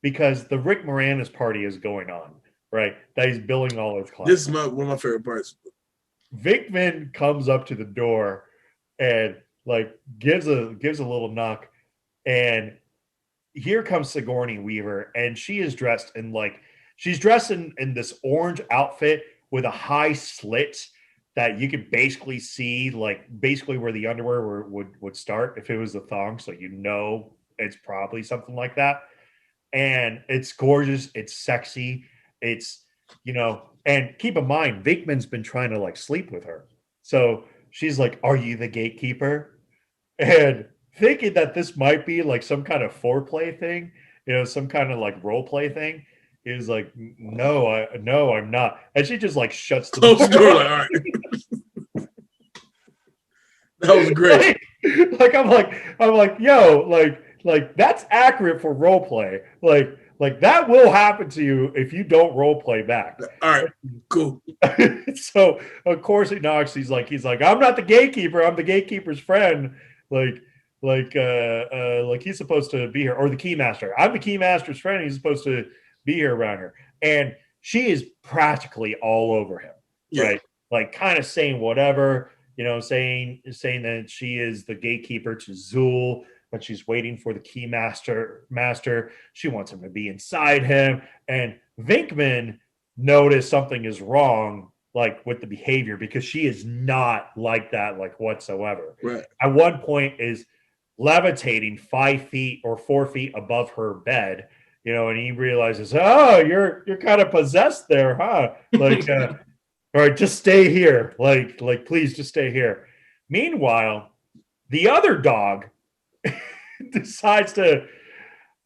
because the Rick Moranis party is going on, right? That he's billing all his clients. This is one of my favorite parts. Vinkman comes up to the door and gives a little knock, and here comes Sigourney Weaver, and she is dressed in in this orange outfit with a high slit that you could basically see basically where the underwear would start if it was a thong, so it's probably something like that. And it's gorgeous, it's sexy, it's and keep in mind Vinkman's been trying to sleep with her, so she's like, "Are you the gatekeeper?" And thinking that this might be some kind of foreplay thing, some kind of role play thing, is like, no, I'm not. And she just shuts the door. All right. That was great. I'm like, yo, that's accurate for role play. That will happen to you if you don't role play back. All right, cool. So of course he knocks. He's like, I'm not the gatekeeper. I'm the gatekeeper's friend. He's supposed to be here, or the keymaster. I'm the keymaster's friend. He's supposed to be here around her. And she is practically all over him, right? Kind of saying whatever, saying that she is the gatekeeper to Zool, but she's waiting for the keymaster. She wants him to be inside him. And Vinkman noticed something is wrong, with the behavior, because she is not like that, whatsoever. Right. At one point is levitating 5 feet or 4 feet above her bed, and he realizes, oh, you're kind of possessed there, huh? All right, just stay here. Please just stay here. Meanwhile, the other dog decides to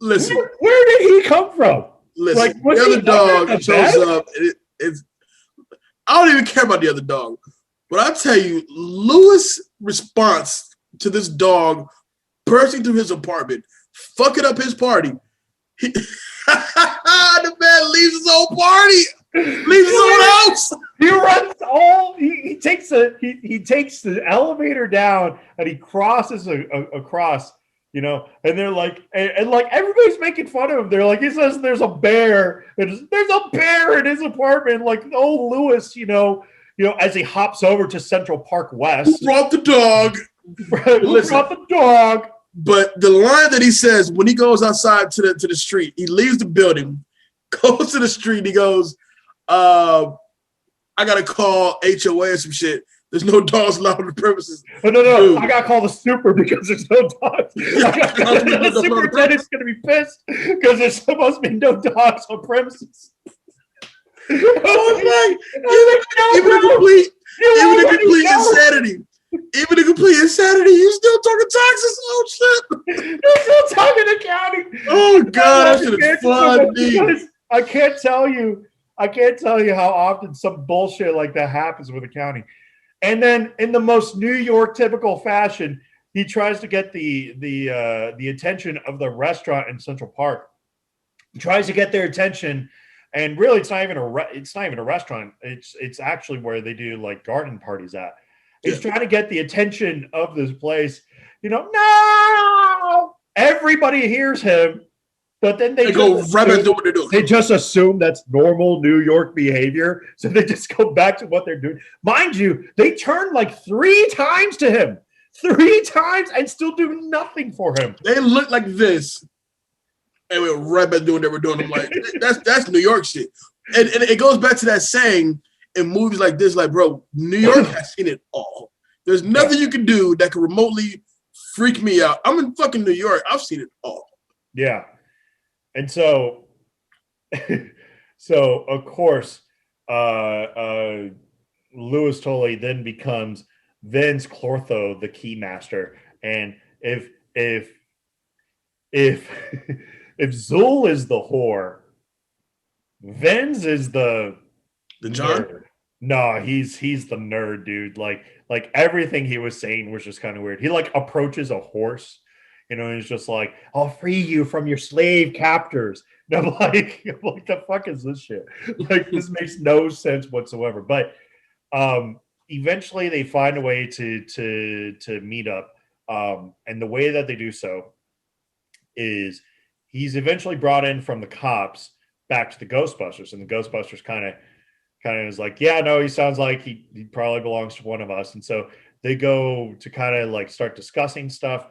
listen. Where did he come from? Listen, the other dog shows up. I don't even care about the other dog, but I tell you, Lewis' response to this dog bursting through his apartment, fucking up his party. The man leaves his own party, leaves his own house. He runs he takes the elevator down, and he crosses across. And they're and everybody's making fun of him. They're he says there's a bear. There's a bear in his apartment. Lewis, as he hops over to Central Park West. Who brought the dog? Who brought the dog? But the line that he says when he goes outside to the street, he leaves the building, goes to the street, he goes, I gotta call HOA or some shit. There's no dogs allowed on the premises. Oh, no, Dude. I gotta call the super because there's no dogs. The superintendent's gonna be pissed because there's supposed to be no dogs on premises. Even in complete insanity, you still talking taxes? Oh shit! You're still talking accounting. Oh god, that shit is funny. I can't tell you how often some bullshit like that happens with accounting. And then, in the most New York typical fashion, he tries to get the attention of the restaurant in Central Park. He tries to get their attention. And really, it's not even a restaurant. It's actually where they do like garden parties at. He's trying to get the attention of this place. No! Everybody hears him, but then they go right back to what they're doing. They just assume that's normal New York behavior, so they just go back to what they're doing. Mind you, they turn like 3 times to him, 3 times, and still do nothing for him. They look like this. And we were right back doing what they were doing. I'm like, that's New York shit. And it goes back to that saying in movies like this, like, bro, New York has seen it all. There's nothing you can do that can remotely freak me out. I'm in fucking New York. I've seen it all. Yeah. And so of course, Louis Tully then becomes Vince Clortho, the key master. And if Zool is the whore, Vince is the John. Nerd. No, he's the nerd, dude. Like everything he was saying was just kind of weird. He like approaches a horse, and he's just like, "I'll free you from your slave captors." And I'm like, the fuck is this shit? Like, this makes no sense whatsoever. But eventually, they find a way to meet up, and the way that they do so is he's eventually brought in from the cops back to the Ghostbusters, and the Ghostbusters kind of is like, yeah, no, he sounds like he probably belongs to one of us. And so they go to kind of like start discussing stuff.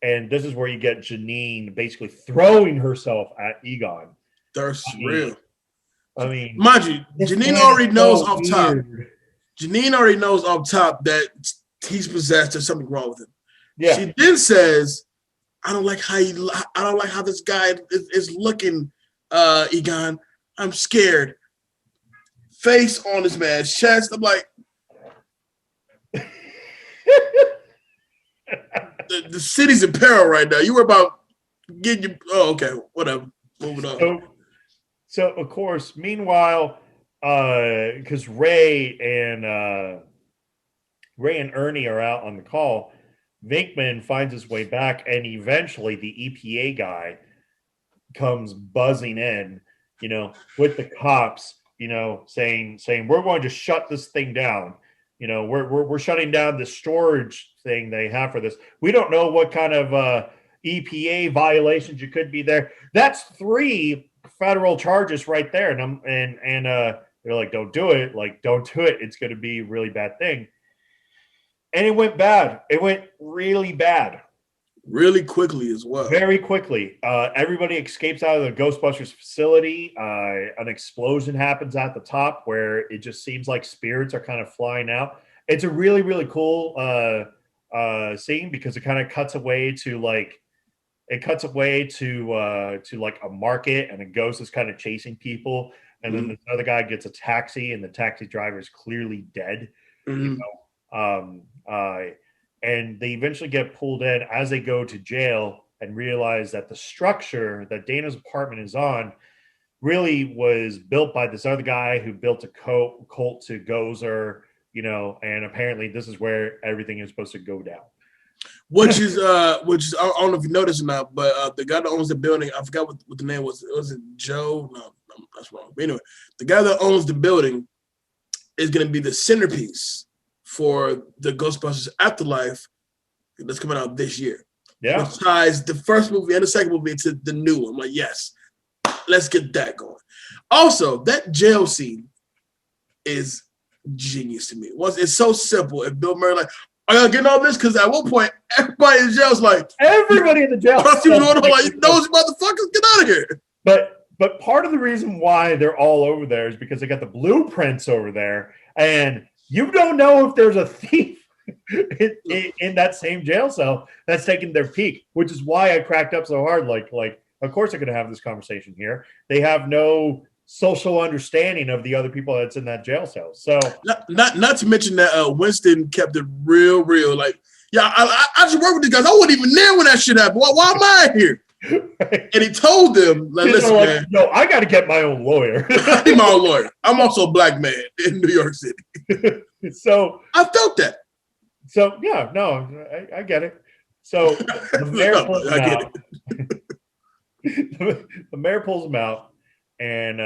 And this is where you get Janine basically throwing herself at Egon. That's real. I mean, mind you, Janine already knows off top. Janine already knows off top that he's possessed. There's something wrong with him. Yeah. She then says, I don't like how this guy is looking, Egon. I'm scared. Face on this man's chest. I'm like, the city's in peril right now. You were about getting your. Oh, okay, whatever. Moving on. So of course, meanwhile, because Ray and Ernie are out on the call, Venkman finds his way back, and eventually the EPA guy comes buzzing in, with the cops, saying we're going to shut this thing down. We're shutting down the storage thing they have for this. We don't know what kind of EPA violations you could be there. That's 3 federal charges right there. And they're like, don't do it. Like, don't do it. It's going to be a really bad thing. And it went bad. It went really bad. Really quickly as well. Very quickly. Everybody escapes out of the Ghostbusters facility. An explosion happens at the top where it just seems like spirits are kind of flying out. It's a really, really cool scene because it kind of cuts away to like a market, and a ghost is kind of chasing people. And then this other guy gets a taxi, and the taxi driver is clearly dead. And they eventually get pulled in as they go to jail and realize that the structure that Dana's apartment is on really was built by this other guy who built a cult to Gozer, and apparently this is where everything is supposed to go down. Which is I don't know if you noticed or not, but the guy that owns the building, I forgot what the name was. Was it Joe? No, that's wrong. But anyway, the guy that owns the building is going to be the centerpiece for the Ghostbusters Afterlife that's coming out this year. Yeah. Which ties the first movie and the second movie to the new one. I'm like, yes, let's get that going. Also, that jail scene is genius to me. It's so simple. And Bill Murray, like, are y'all getting all this? Because at one point, everybody in the jail was like, everybody in the jail. Those motherfuckers, get out of here. But part of the reason why they're all over there is because they got the blueprints over there, and you don't know if there's a thief in that same jail cell that's taking their peek, which is why I cracked up so hard. Like, of course they're going to have this conversation here. They have no social understanding of the other people that's in that jail cell. So not to mention that Winston kept it real. Like, yeah, I just work with these guys. I wasn't even there when that shit happened. Why am I here? Right. And he told them, like, listen, man, yo, I got to get my own lawyer. I need my own lawyer. I'm also a black man in New York City. So I felt that. So yeah, no, I get it. So the mayor pulls him out. The mayor pulls him out, and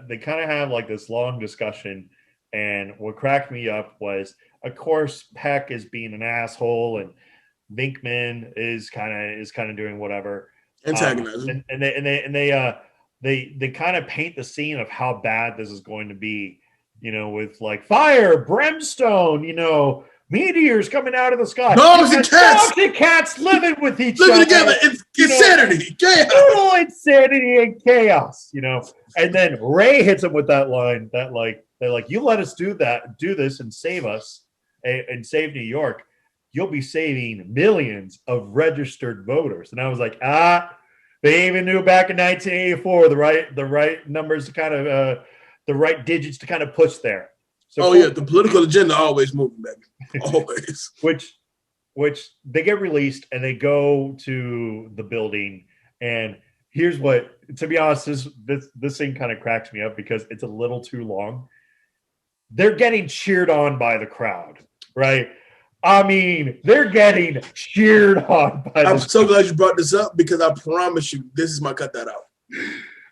they kind of have like this long discussion. And what cracked me up was, of course, Peck is being an asshole, and Vinkman is kind of doing whatever. Antagonizing. And they kind of paint the scene of how bad this is going to be, with like fire, brimstone, meteors coming out of the sky. Dogs and cats. Dogs and cats living with each other. Living together. It's insanity. Chaos. Total insanity and chaos, And then Ray hits him with that line that they're like, you let us do this and save us and save New York. You'll be saving millions of registered voters. And I was like, they even knew back in 1984 the right numbers to kind of the right digits to kind of push there. So the political agenda always moving, baby. Always. which they get released and they go to the building. And here's what, to be honest, this thing kind of cracks me up because it's a little too long. They're getting cheered on by the crowd, right? I mean, they're getting cheered on by. I'm so glad you brought this up because I promise you, this is my cut that out.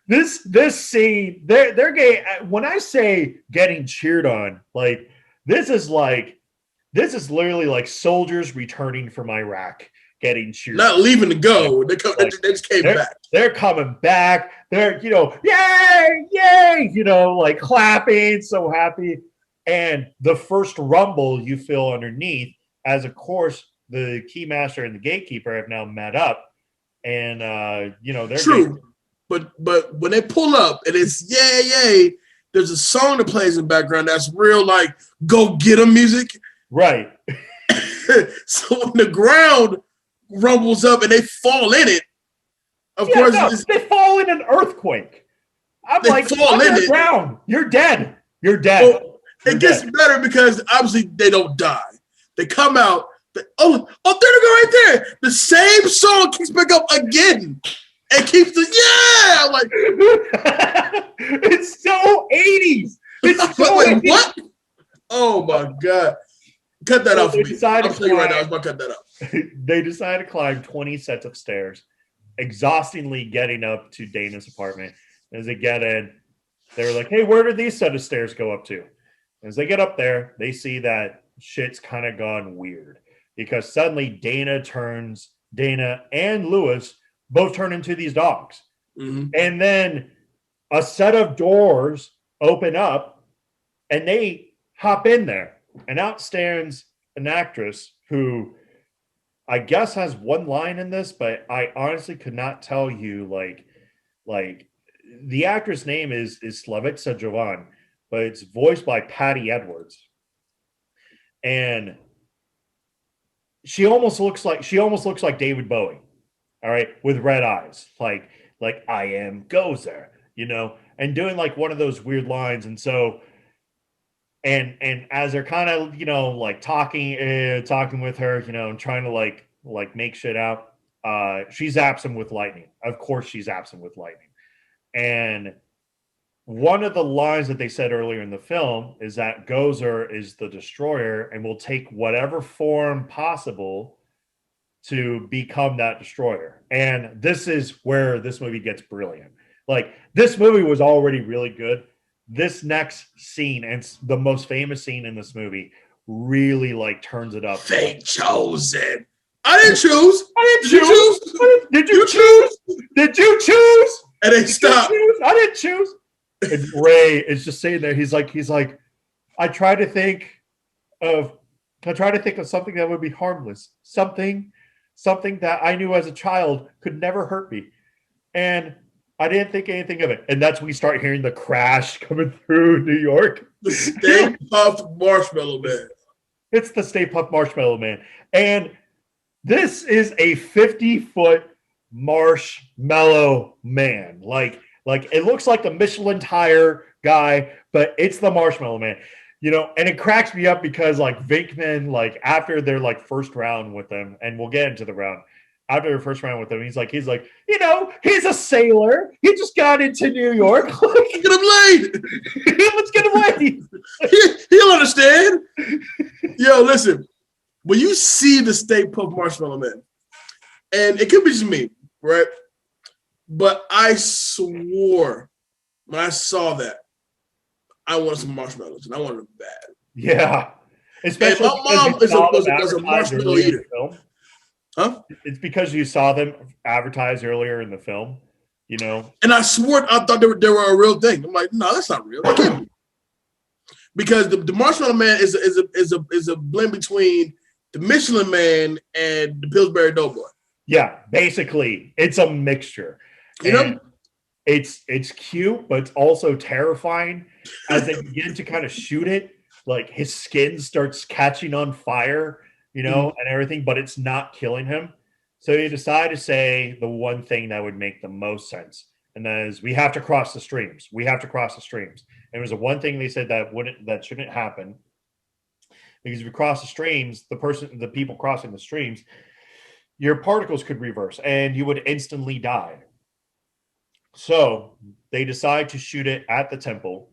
This scene, they're gay. When I say getting cheered on, like this is literally like soldiers returning from Iraq getting cheered. Not leaving to go. They just came back. They're coming back. They're yay, like clapping, so happy. And the first rumble you feel underneath, as of course the keymaster and the gatekeeper have now met up, and they're true. But when they pull up and it's yay, there's a song that plays in the background that's real like go get 'em music. Right. So when the ground rumbles up and they fall in it, of course they fall in an earthquake. I'm like, fall in the ground. You're dead. You're dead. Well, it gets better because obviously they don't die. They come out. There they go right there. The same song keeps back up again. And keeps I'm like, it's so 80s. It's so wait, 80s. what? Oh my God. Cut that out for me. I'm telling you right now, I was about to cut that out. They decide to climb 20 sets of stairs, exhaustingly getting up to Dana's apartment. As they get in, they're like, hey, where did these set of stairs go up to? As they get up there, they see that shit's kind of gone weird because suddenly Dana and Lewis both turn into these dogs. Mm-hmm. And then a set of doors open up and they hop in there. And out stands an actress who I guess has one line in this, but I honestly could not tell you like the actress name is Slavica Jovan, but it's voiced by Patty Edwards. And she almost looks like David Bowie. All right, with red eyes, like I am Gozer, and doing like one of those weird lines. And so, and as they're kind of like talking with her, and trying to like make shit out, she zaps him with lightning. Of course, she zaps him with lightning. And one of the lines that they said earlier in the film is that Gozer is the destroyer and will take whatever form possible to become that destroyer. And this is where this movie gets brilliant. Like, this movie was already really good. This next scene, and the most famous scene in this movie, really like turns it up. They chose it. I didn't choose. Did you choose? Did you choose? And they stopped. I didn't choose. And Ray is just sitting there. He's like, I try to think of I tried to think of something that would be harmless, something that I knew as a child could never hurt me, and I didn't think anything of it. And that's when we start hearing the crash coming through New York. The Stay Puft Marshmallow Man. It's the Stay Puft Marshmallow Man, and this is a 50-foot marshmallow man. Like it looks like the Michelin tire guy, but it's the Marshmallow Man. And it cracks me up because like Venkman, like after their like first round with them, and we'll get into the round. After their first round with them, he's like, he's a sailor. He just got into New York. Get him laid. Let's get him laid. He'll understand. Yo, listen. When you see the Stay Puft Marshmallow Man, and it could be just me, right? But I swore when I saw that, I wanted some marshmallows, and I wanted them bad. Yeah. Especially and my mom was a marshmallow eater. Huh? It's because you saw them advertised earlier in the film, And I swore I thought they were a real thing. I'm like, no, that's not real. That can't be. Because the Marshmallow Man is a blend between the Michelin Man and the Pillsbury Doughboy. Yeah, basically, it's a mixture. It's cute, but it's also terrifying. As they begin to kind of shoot it, like his skin starts catching on fire, and everything, but it's not killing him. So you decide to say the one thing that would make the most sense, and that is we have to cross the streams. We have to cross the streams. And it was the one thing they said that shouldn't happen. Because if you cross the streams, the people crossing the streams, your particles could reverse and you would instantly die. So they decide to shoot it at the temple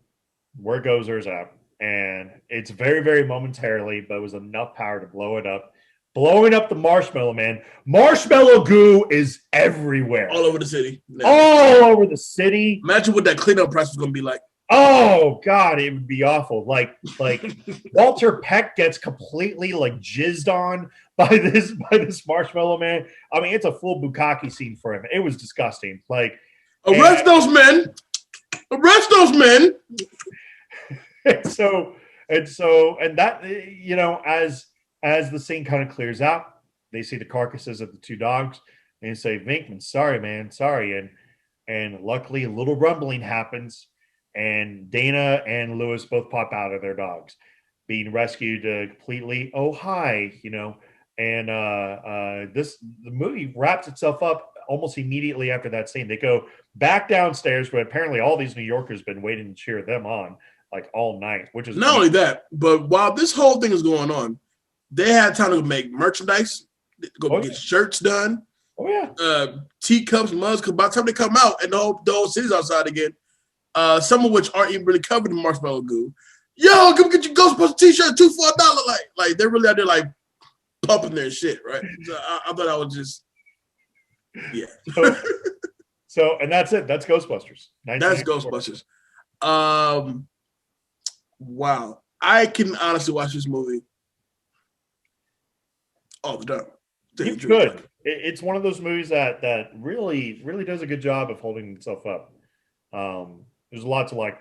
where Gozer's at. And it's very, very momentarily, but it was enough power to blow it up. Blowing up the Marshmallow Man. Marshmallow goo is everywhere. All over the city. All over the city. Imagine what that cleanup process was going to be like. Oh God, it would be awful. Like Walter Peck gets completely like jizzed on by this Marshmallow Man. I mean, it's a full bukkake scene for him. It was disgusting. Like arrest those men. Arrest those men. And that as the scene kind of clears out, they see the carcasses of the two dogs and they say, Venkman, sorry, man, sorry. And luckily a little rumbling happens. And Dana and Lewis both pop out of their dogs, being rescued completely. Oh, hi, And the movie wraps itself up almost immediately after that scene. They go back downstairs, but apparently all these New Yorkers have been waiting to cheer them on like all night, which is not only that, but while this whole thing is going on, they had time to make merchandise, get shirts done. Oh yeah, teacups, mugs. Because by the time they come out and the whole city's outside again. Some of which aren't even really covered in marshmallow goo. Yo, come get your Ghostbusters t-shirt, $2 for $1. Like they're really out there like pumping their shit, right? So I thought I would just, yeah. So and that's it. That's Ghostbusters. That's Ghostbusters. Wow, I can honestly watch this movie all the time. It's good. It's one of those movies that really, really does a good job of holding itself up. There's a lot to like,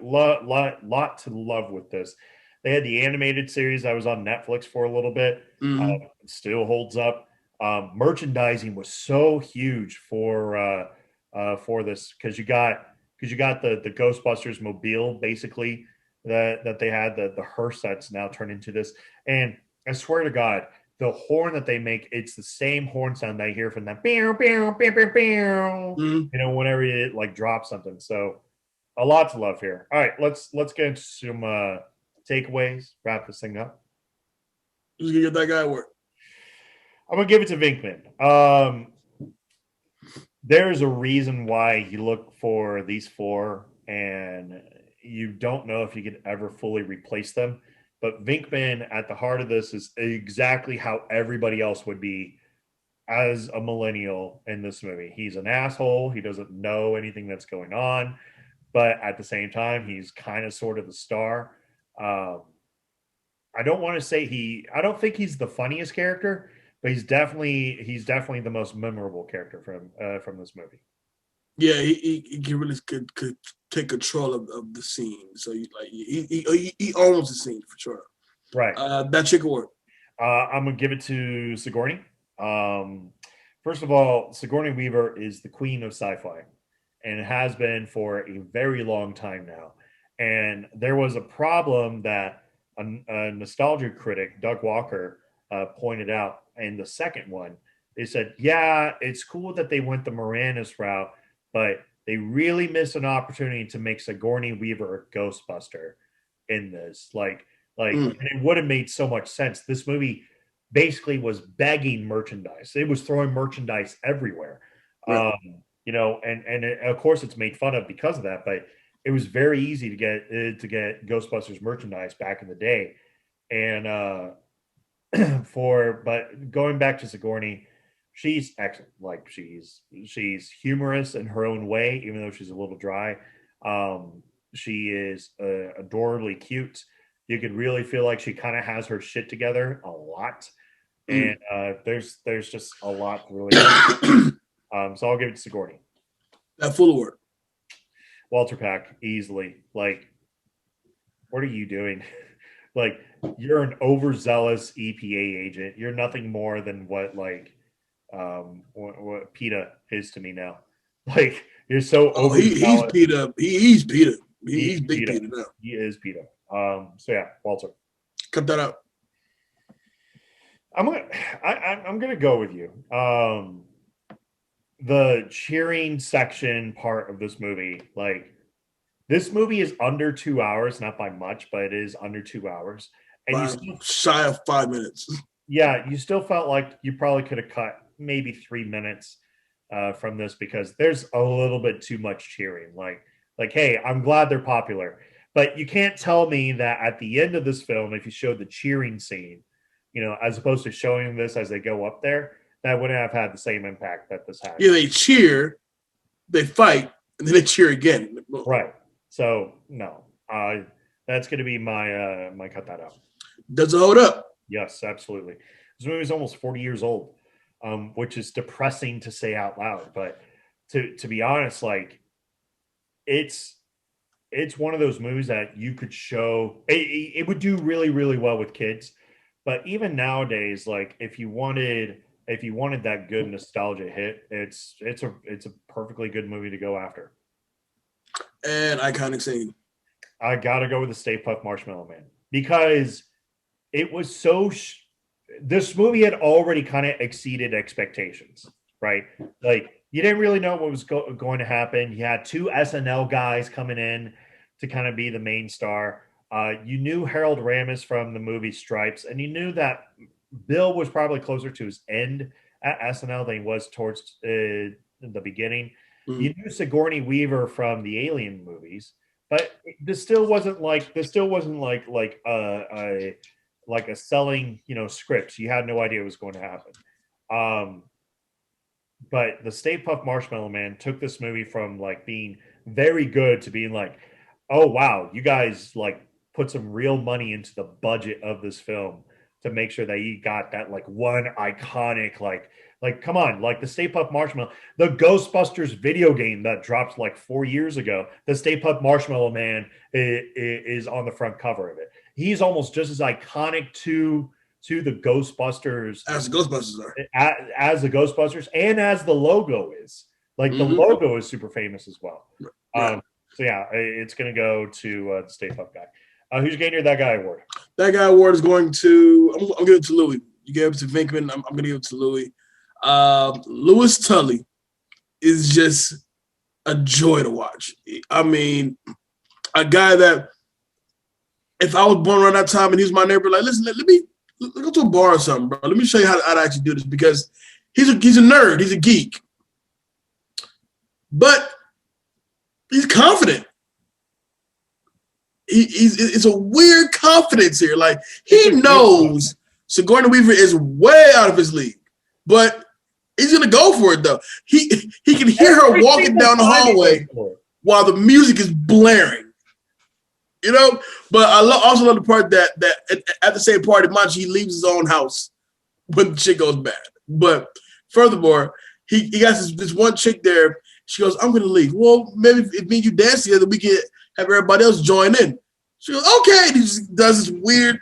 lot to love with this. They had the animated series that was on Netflix for a little bit. It still holds up. Merchandising was so huge for this because you got the Ghostbusters mobile basically that they had the hearse that's now turned into this. And I swear to God, the horn that they make, it's the same horn sound that I hear from that. Whenever it like drops something. So a lot to love here. All right, let's get into some takeaways. Wrap this thing up. Who's gonna get that guy work? I'm gonna give it to Venkman. There's a reason why you look for these four, and you don't know if you could ever fully replace them. But Venkman, at the heart of this, is exactly how everybody else would be as a millennial in this movie. He's an asshole. He doesn't know anything that's going on. But at the same time, he's kind of sort of the star. I don't want to say I don't think he's the funniest character, but he's definitely the most memorable character from this movie. Yeah, he really could take control of the scene. So he owns the scene for sure. Right. That chick award. I'm gonna give it to Sigourney. First of all, Sigourney Weaver is the queen of sci-fi, and has been for a very long time now. And there was a problem that a nostalgia critic, Doug Walker, pointed out in the second one. They said, "Yeah, it's cool that they went the Moranis route, but they really missed an opportunity to make Sigourney Weaver a Ghostbuster in this. And it would have made so much sense. This movie basically was begging merchandise. It was throwing merchandise everywhere. Right. Of course it's made fun of because of that, but it was very easy to get Ghostbusters merchandise back in the day. And but going back to Sigourney, she's excellent. Like she's humorous in her own way, even though she's a little dry. She is adorably cute. You could really feel like she kind of has her shit together a lot. And there's just a lot to really so I'll give it to Sigourney. That full award. Walter Pack, easily. Like, what are you doing? Like, you're an overzealous EPA agent. You're nothing more than what PETA is to me now. Like, you're so overzealous. He's PETA. He's PETA. He's big PETA now. He is PETA. So yeah, Walter. Cut that out. I'm gonna go with you. The cheering section part of this movie, like, this movie is under 2 hours, not by much, but it is under 2 hours. And Shy of 5 minutes. Yeah, you still felt like you probably could have cut maybe 3 minutes from this because there's a little bit too much cheering. Like, hey, I'm glad they're popular. But you can't tell me that at the end of this film, if you showed the cheering scene, as opposed to showing this as they go up there, that wouldn't have had the same impact that this had. Yeah, they cheer, they fight, and then they cheer again. Right. So, no. That's going to be my cut that out. Does it hold up? Yes, absolutely. This movie is almost 40 years old, which is depressing to say out loud. But to be honest, like, it's one of those movies that you could show. It would do really, really well with kids. But even nowadays, like, if you wanted that good nostalgia hit, it's a perfectly good movie to go after. And iconic scene. I gotta go with the Stay Puft Marshmallow Man because it was so. This movie had already kind of exceeded expectations, right? Like, you didn't really know what was going to happen. You had two SNL guys coming in to kind of be the main star. You knew Harold Ramis from the movie Stripes, and you knew that Bill was probably closer to his end at SNL than he was towards the beginning. Mm-hmm. You knew Sigourney Weaver from the Alien movies, but this still wasn't like a selling, script. You had no idea what was going to happen. But the Stay Puft Marshmallow Man took this movie from like being very good to being like, oh wow, you guys like put some real money into the budget of this film to make sure that you got that like one iconic like come on, like the Stay Puft Marshmallow, the Ghostbusters video game that dropped like 4 years ago. The Stay Puft Marshmallow Man is on the front cover of it. He's almost just as iconic to the Ghostbusters as the Ghostbusters are, as the Ghostbusters, and as the logo is. Like the logo is super famous as well. Right. So yeah, it's going to go to the Stay Puft guy. Who's getting that guy award? That guy award is going to. I'm giving it to Louis. You gave it to Vinkman. I'm going to give it to Louis. Louis Tully is just a joy to watch. I mean, a guy that if I was born around that time and he was my neighbor, like, listen, let me go to a bar or something, bro. Let me show you how to actually do this, because he's a nerd, he's a geek, but he's confident. It's a weird confidence here. Like, he knows Sigourney Weaver is way out of his league, but he's gonna go for it though. He can hear her walking down the hallway while the music is blaring. But I also love the part that at the same party, mind you, he leaves his own house when the shit goes bad. But furthermore, he got this one chick there. She goes, "I'm gonna leave." Well, maybe if me and you dance together, we can have everybody else join in. She goes, "Okay." And he just does this weird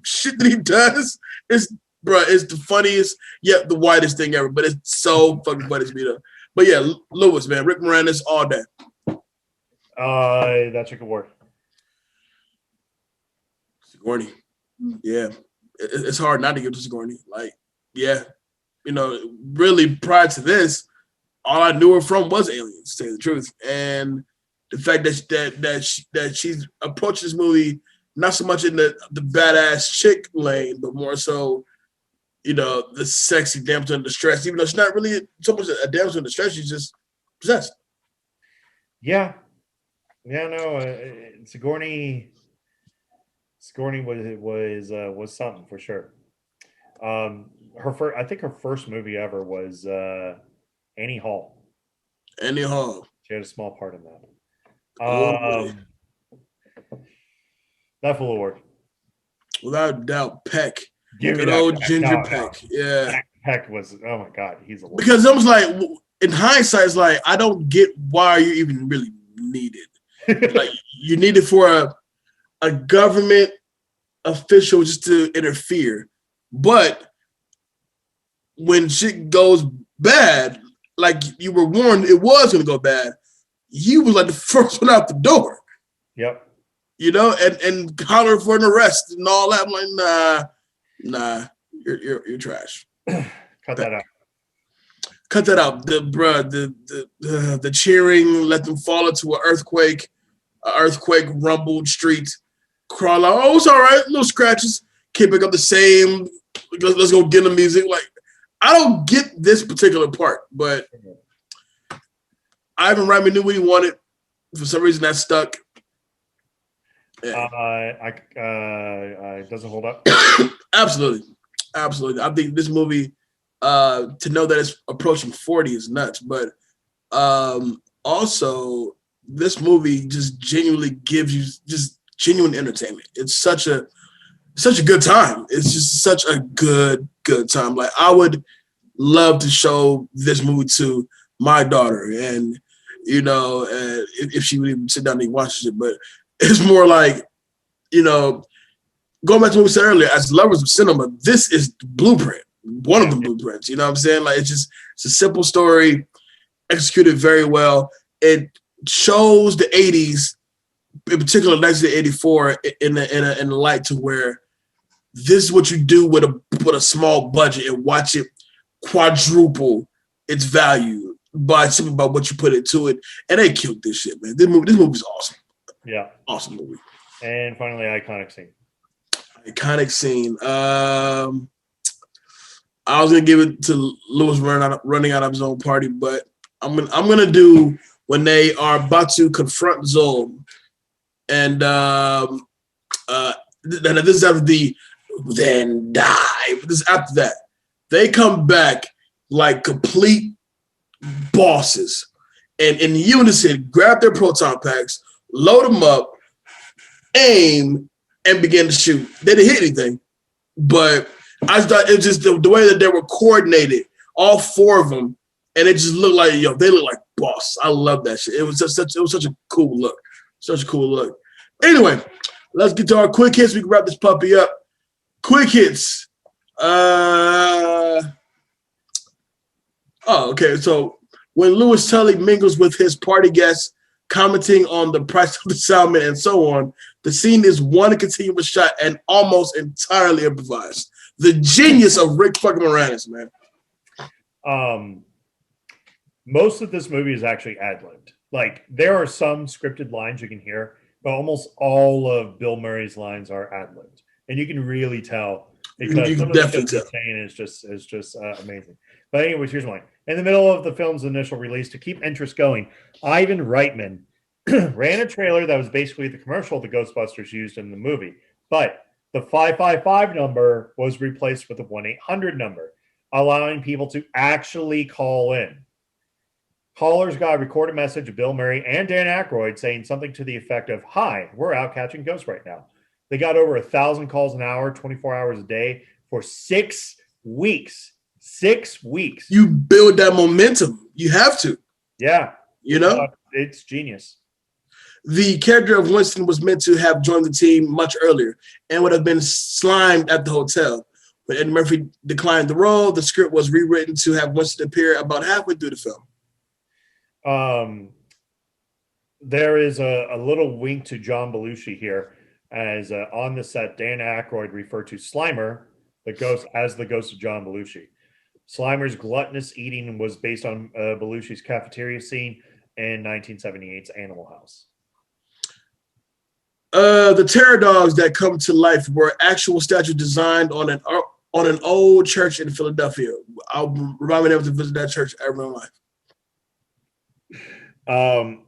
shit that he does is, bro, it's the funniest, yet the whitest thing ever. But it's so fucking funny to me though. But yeah, Lewis, man, Rick Moranis all day. That's a good word. Sigourney, yeah, it's hard not to give to Sigourney. Like, yeah, you know, really prior to this, all I knew her from was Aliens, to tell you the truth, and the fact that she's approached this movie not so much in the badass chick lane, but more so, you know, the sexy damsel in distress. Even though she's not really so much a damsel in distress, she's just possessed. Yeah, no, Sigourney was something for sure. I think her first movie ever was Annie Hall. Annie Hall. She had a small part in that. That full award. Without doubt, Peck. Give me good that old Peck. Ginger No. Peck. Yeah. Peck was, oh my God, he's a Because it was like, in hindsight, it's like, I don't get why you even really needed. Like, you need it for a government official just to interfere. But when shit goes bad, like you were warned it was going to go bad, you was like the first one out the door. Yep. You know, and holler for an arrest and all that. I'm like, nah, you're trash. Cut that out. Cut that out. The cheering, let them fall into an earthquake rumbled street. Crawl out. Oh, it's all right. Little scratches. Can't pick up the same. Let's go get the music. Like, I don't get this particular part, but Ivan Reitman knew what he wanted. For some reason, that stuck. Yeah. It doesn't hold up. Absolutely. I think this movie, to know that it's approaching 40 is nuts. But also, this movie just genuinely gives you just genuine entertainment. It's such a good time. It's just such a good time. Like, I would love to show this movie to my daughter, and you know, if she would even sit down and watch it. But it's more like, you know, going back to what we said earlier, as lovers of cinema, this is the blueprint, one of the blueprints. You know what I'm saying? Like, it's a simple story, executed very well. It shows the 80s, in particular 1984, in a light to where this is what you do with a small budget and watch it quadruple its value simply by what you put into it. And they killed this shit, man. This movie's awesome. Yeah. Awesome movie. And finally, iconic scene. Iconic scene. I was gonna give it to Lewis running out of his own party, but I'm gonna do when they are about to confront Zol, and this is after the then die. But this is after that. They come back like complete bosses, and in unison, grab their proton packs, load them up, aim, and begin to shoot. They didn't hit anything, but I thought it was just the way that they were coordinated, all four of them, and it just looked like, they look like boss. I love that shit. It was such a cool look. Such a cool look. Anyway, let's get to our quick hits. We can wrap this puppy up. Quick hits. Okay. So when Louis Tully mingles with his party guests, commenting on the price of the salmon and so on, the scene is one continuous shot and almost entirely improvised. The genius of Rick fucking Moranis, man. Most of this movie is actually ad-libbed. Like, there are some scripted lines you can hear, but almost all of Bill Murray's lines are ad-libbed, and you can really tell because you some can of the shit definitely he's saying is just amazing. But anyways, here's one. In the middle of the film's initial release, to keep interest going, Ivan Reitman ran a trailer that was basically the commercial the Ghostbusters used in the movie, but the 555 number was replaced with a 1-800 number, allowing people to actually call in. Callers got a recorded message of Bill Murray and Dan Aykroyd saying something to the effect of, "Hi, we're out catching ghosts right now." They got over 1,000 calls an hour, 24 hours a day for 6 weeks. 6 weeks. You build that momentum. You have to. Yeah. You know? It's genius. The character of Winston was meant to have joined the team much earlier and would have been slimed at the hotel. When Eddie Murphy declined the role, the script was rewritten to have Winston appear about halfway through the film. There is a little wink to John Belushi here, as on the set, Dan Aykroyd referred to Slimer, the ghost, as the ghost of John Belushi. Slimer's gluttonous eating was based on Belushi's cafeteria scene in 1978's Animal House. The terror dogs that come to life were actual statues designed on an old church in Philadelphia. I'll remind me never to visit that church ever in my life.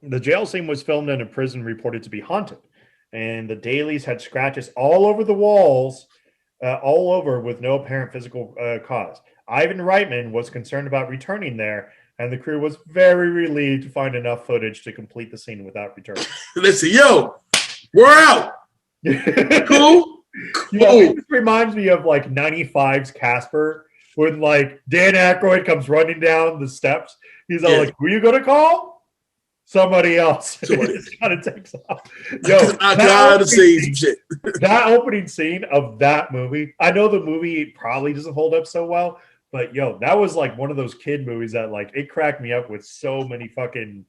The jail scene was filmed in a prison reported to be haunted, and the dailies had scratches all over the walls, all over, with no apparent physical cause. Ivan Reitman was concerned about returning there, and the crew was very relieved to find enough footage to complete the scene without returning. Listen, yo, we're out. Cool. It just reminds me of like 95's Casper, when like Dan Aykroyd comes running down the steps. He's all like, "Who are you gonna call?" Somebody else. It kind of takes off. Yo, I gotta say some shit. That opening scene of that movie, I know the movie probably doesn't hold up so well, but yo, that was like one of those kid movies that like it cracked me up with so many fucking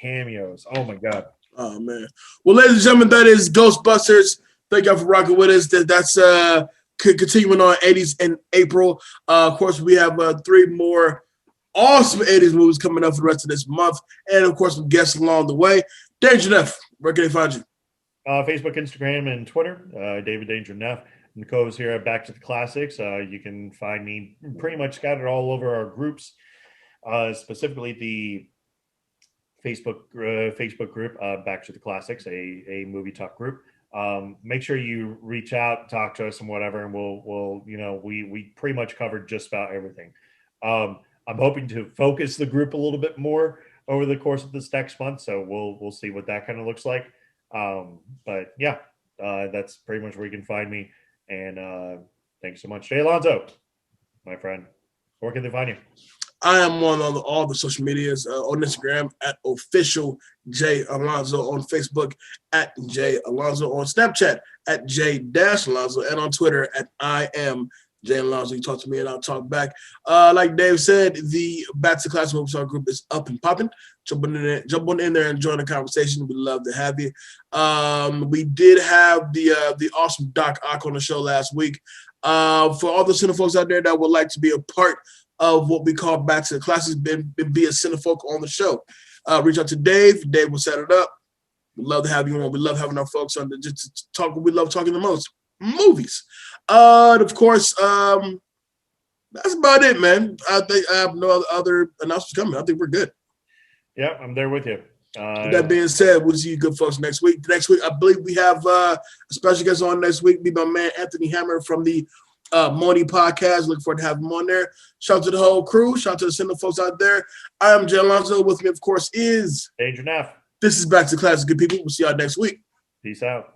cameos. Oh my god. Oh man. Well, ladies and gentlemen, that is Ghostbusters. Thank y'all for rocking with us. That's continuing on 80s in April. Of course, we have 3 more awesome 80s movies coming up for the rest of this month. And of course, some guests along the way. Danger Neff, where can they find you? Facebook, Instagram, and Twitter. David Danger Neff. And the co-host here at Back to the Classics. You can find me pretty much scattered all over our groups, specifically the Facebook group, Back to the Classics, a movie talk group. Make sure you reach out, talk to us, and whatever, and we'll we pretty much covered just about everything. I'm hoping to focus the group a little bit more over the course of this next month, so we'll see what that kind of looks like. But yeah, that's pretty much where you can find me. And thanks so much, Jay Alonso, my friend. Where can they find you? I am on all the social medias, on Instagram at official J Alonso, on Facebook at J Alonso, on Snapchat at J-Alonso, and on Twitter at I am J Alonso. You talk to me and I'll talk back. Like Dave said, the Back to Class Movie Talk group is up and popping. Jump on in there and join the conversation. We'd love to have you. We did have the awesome Doc Ock on the show last week. For all the cinefolks out there that would like to be a part of what we call Back to the Classics, be a cinefolk on the show, reach out to Dave. Dave will set it up. We'd love to have you on. We love having our folks on just to talk. We love talking the most movies. Of course, that's about it, man. I think I have no other announcements coming. I think we're good. Yeah, I'm there with you. With that being said, we'll see you good folks next week. Next week, I believe we have a special guest on next week. Be my man Anthony Hammer from the Money Podcast. Looking forward to having him on there. Shout out to the whole crew. Shout out to the cinema folks out there. I am Jay Alonso. With me, of course, is Danger Neff. This is Back to Classics, good people. We'll see y'all next week. Peace out.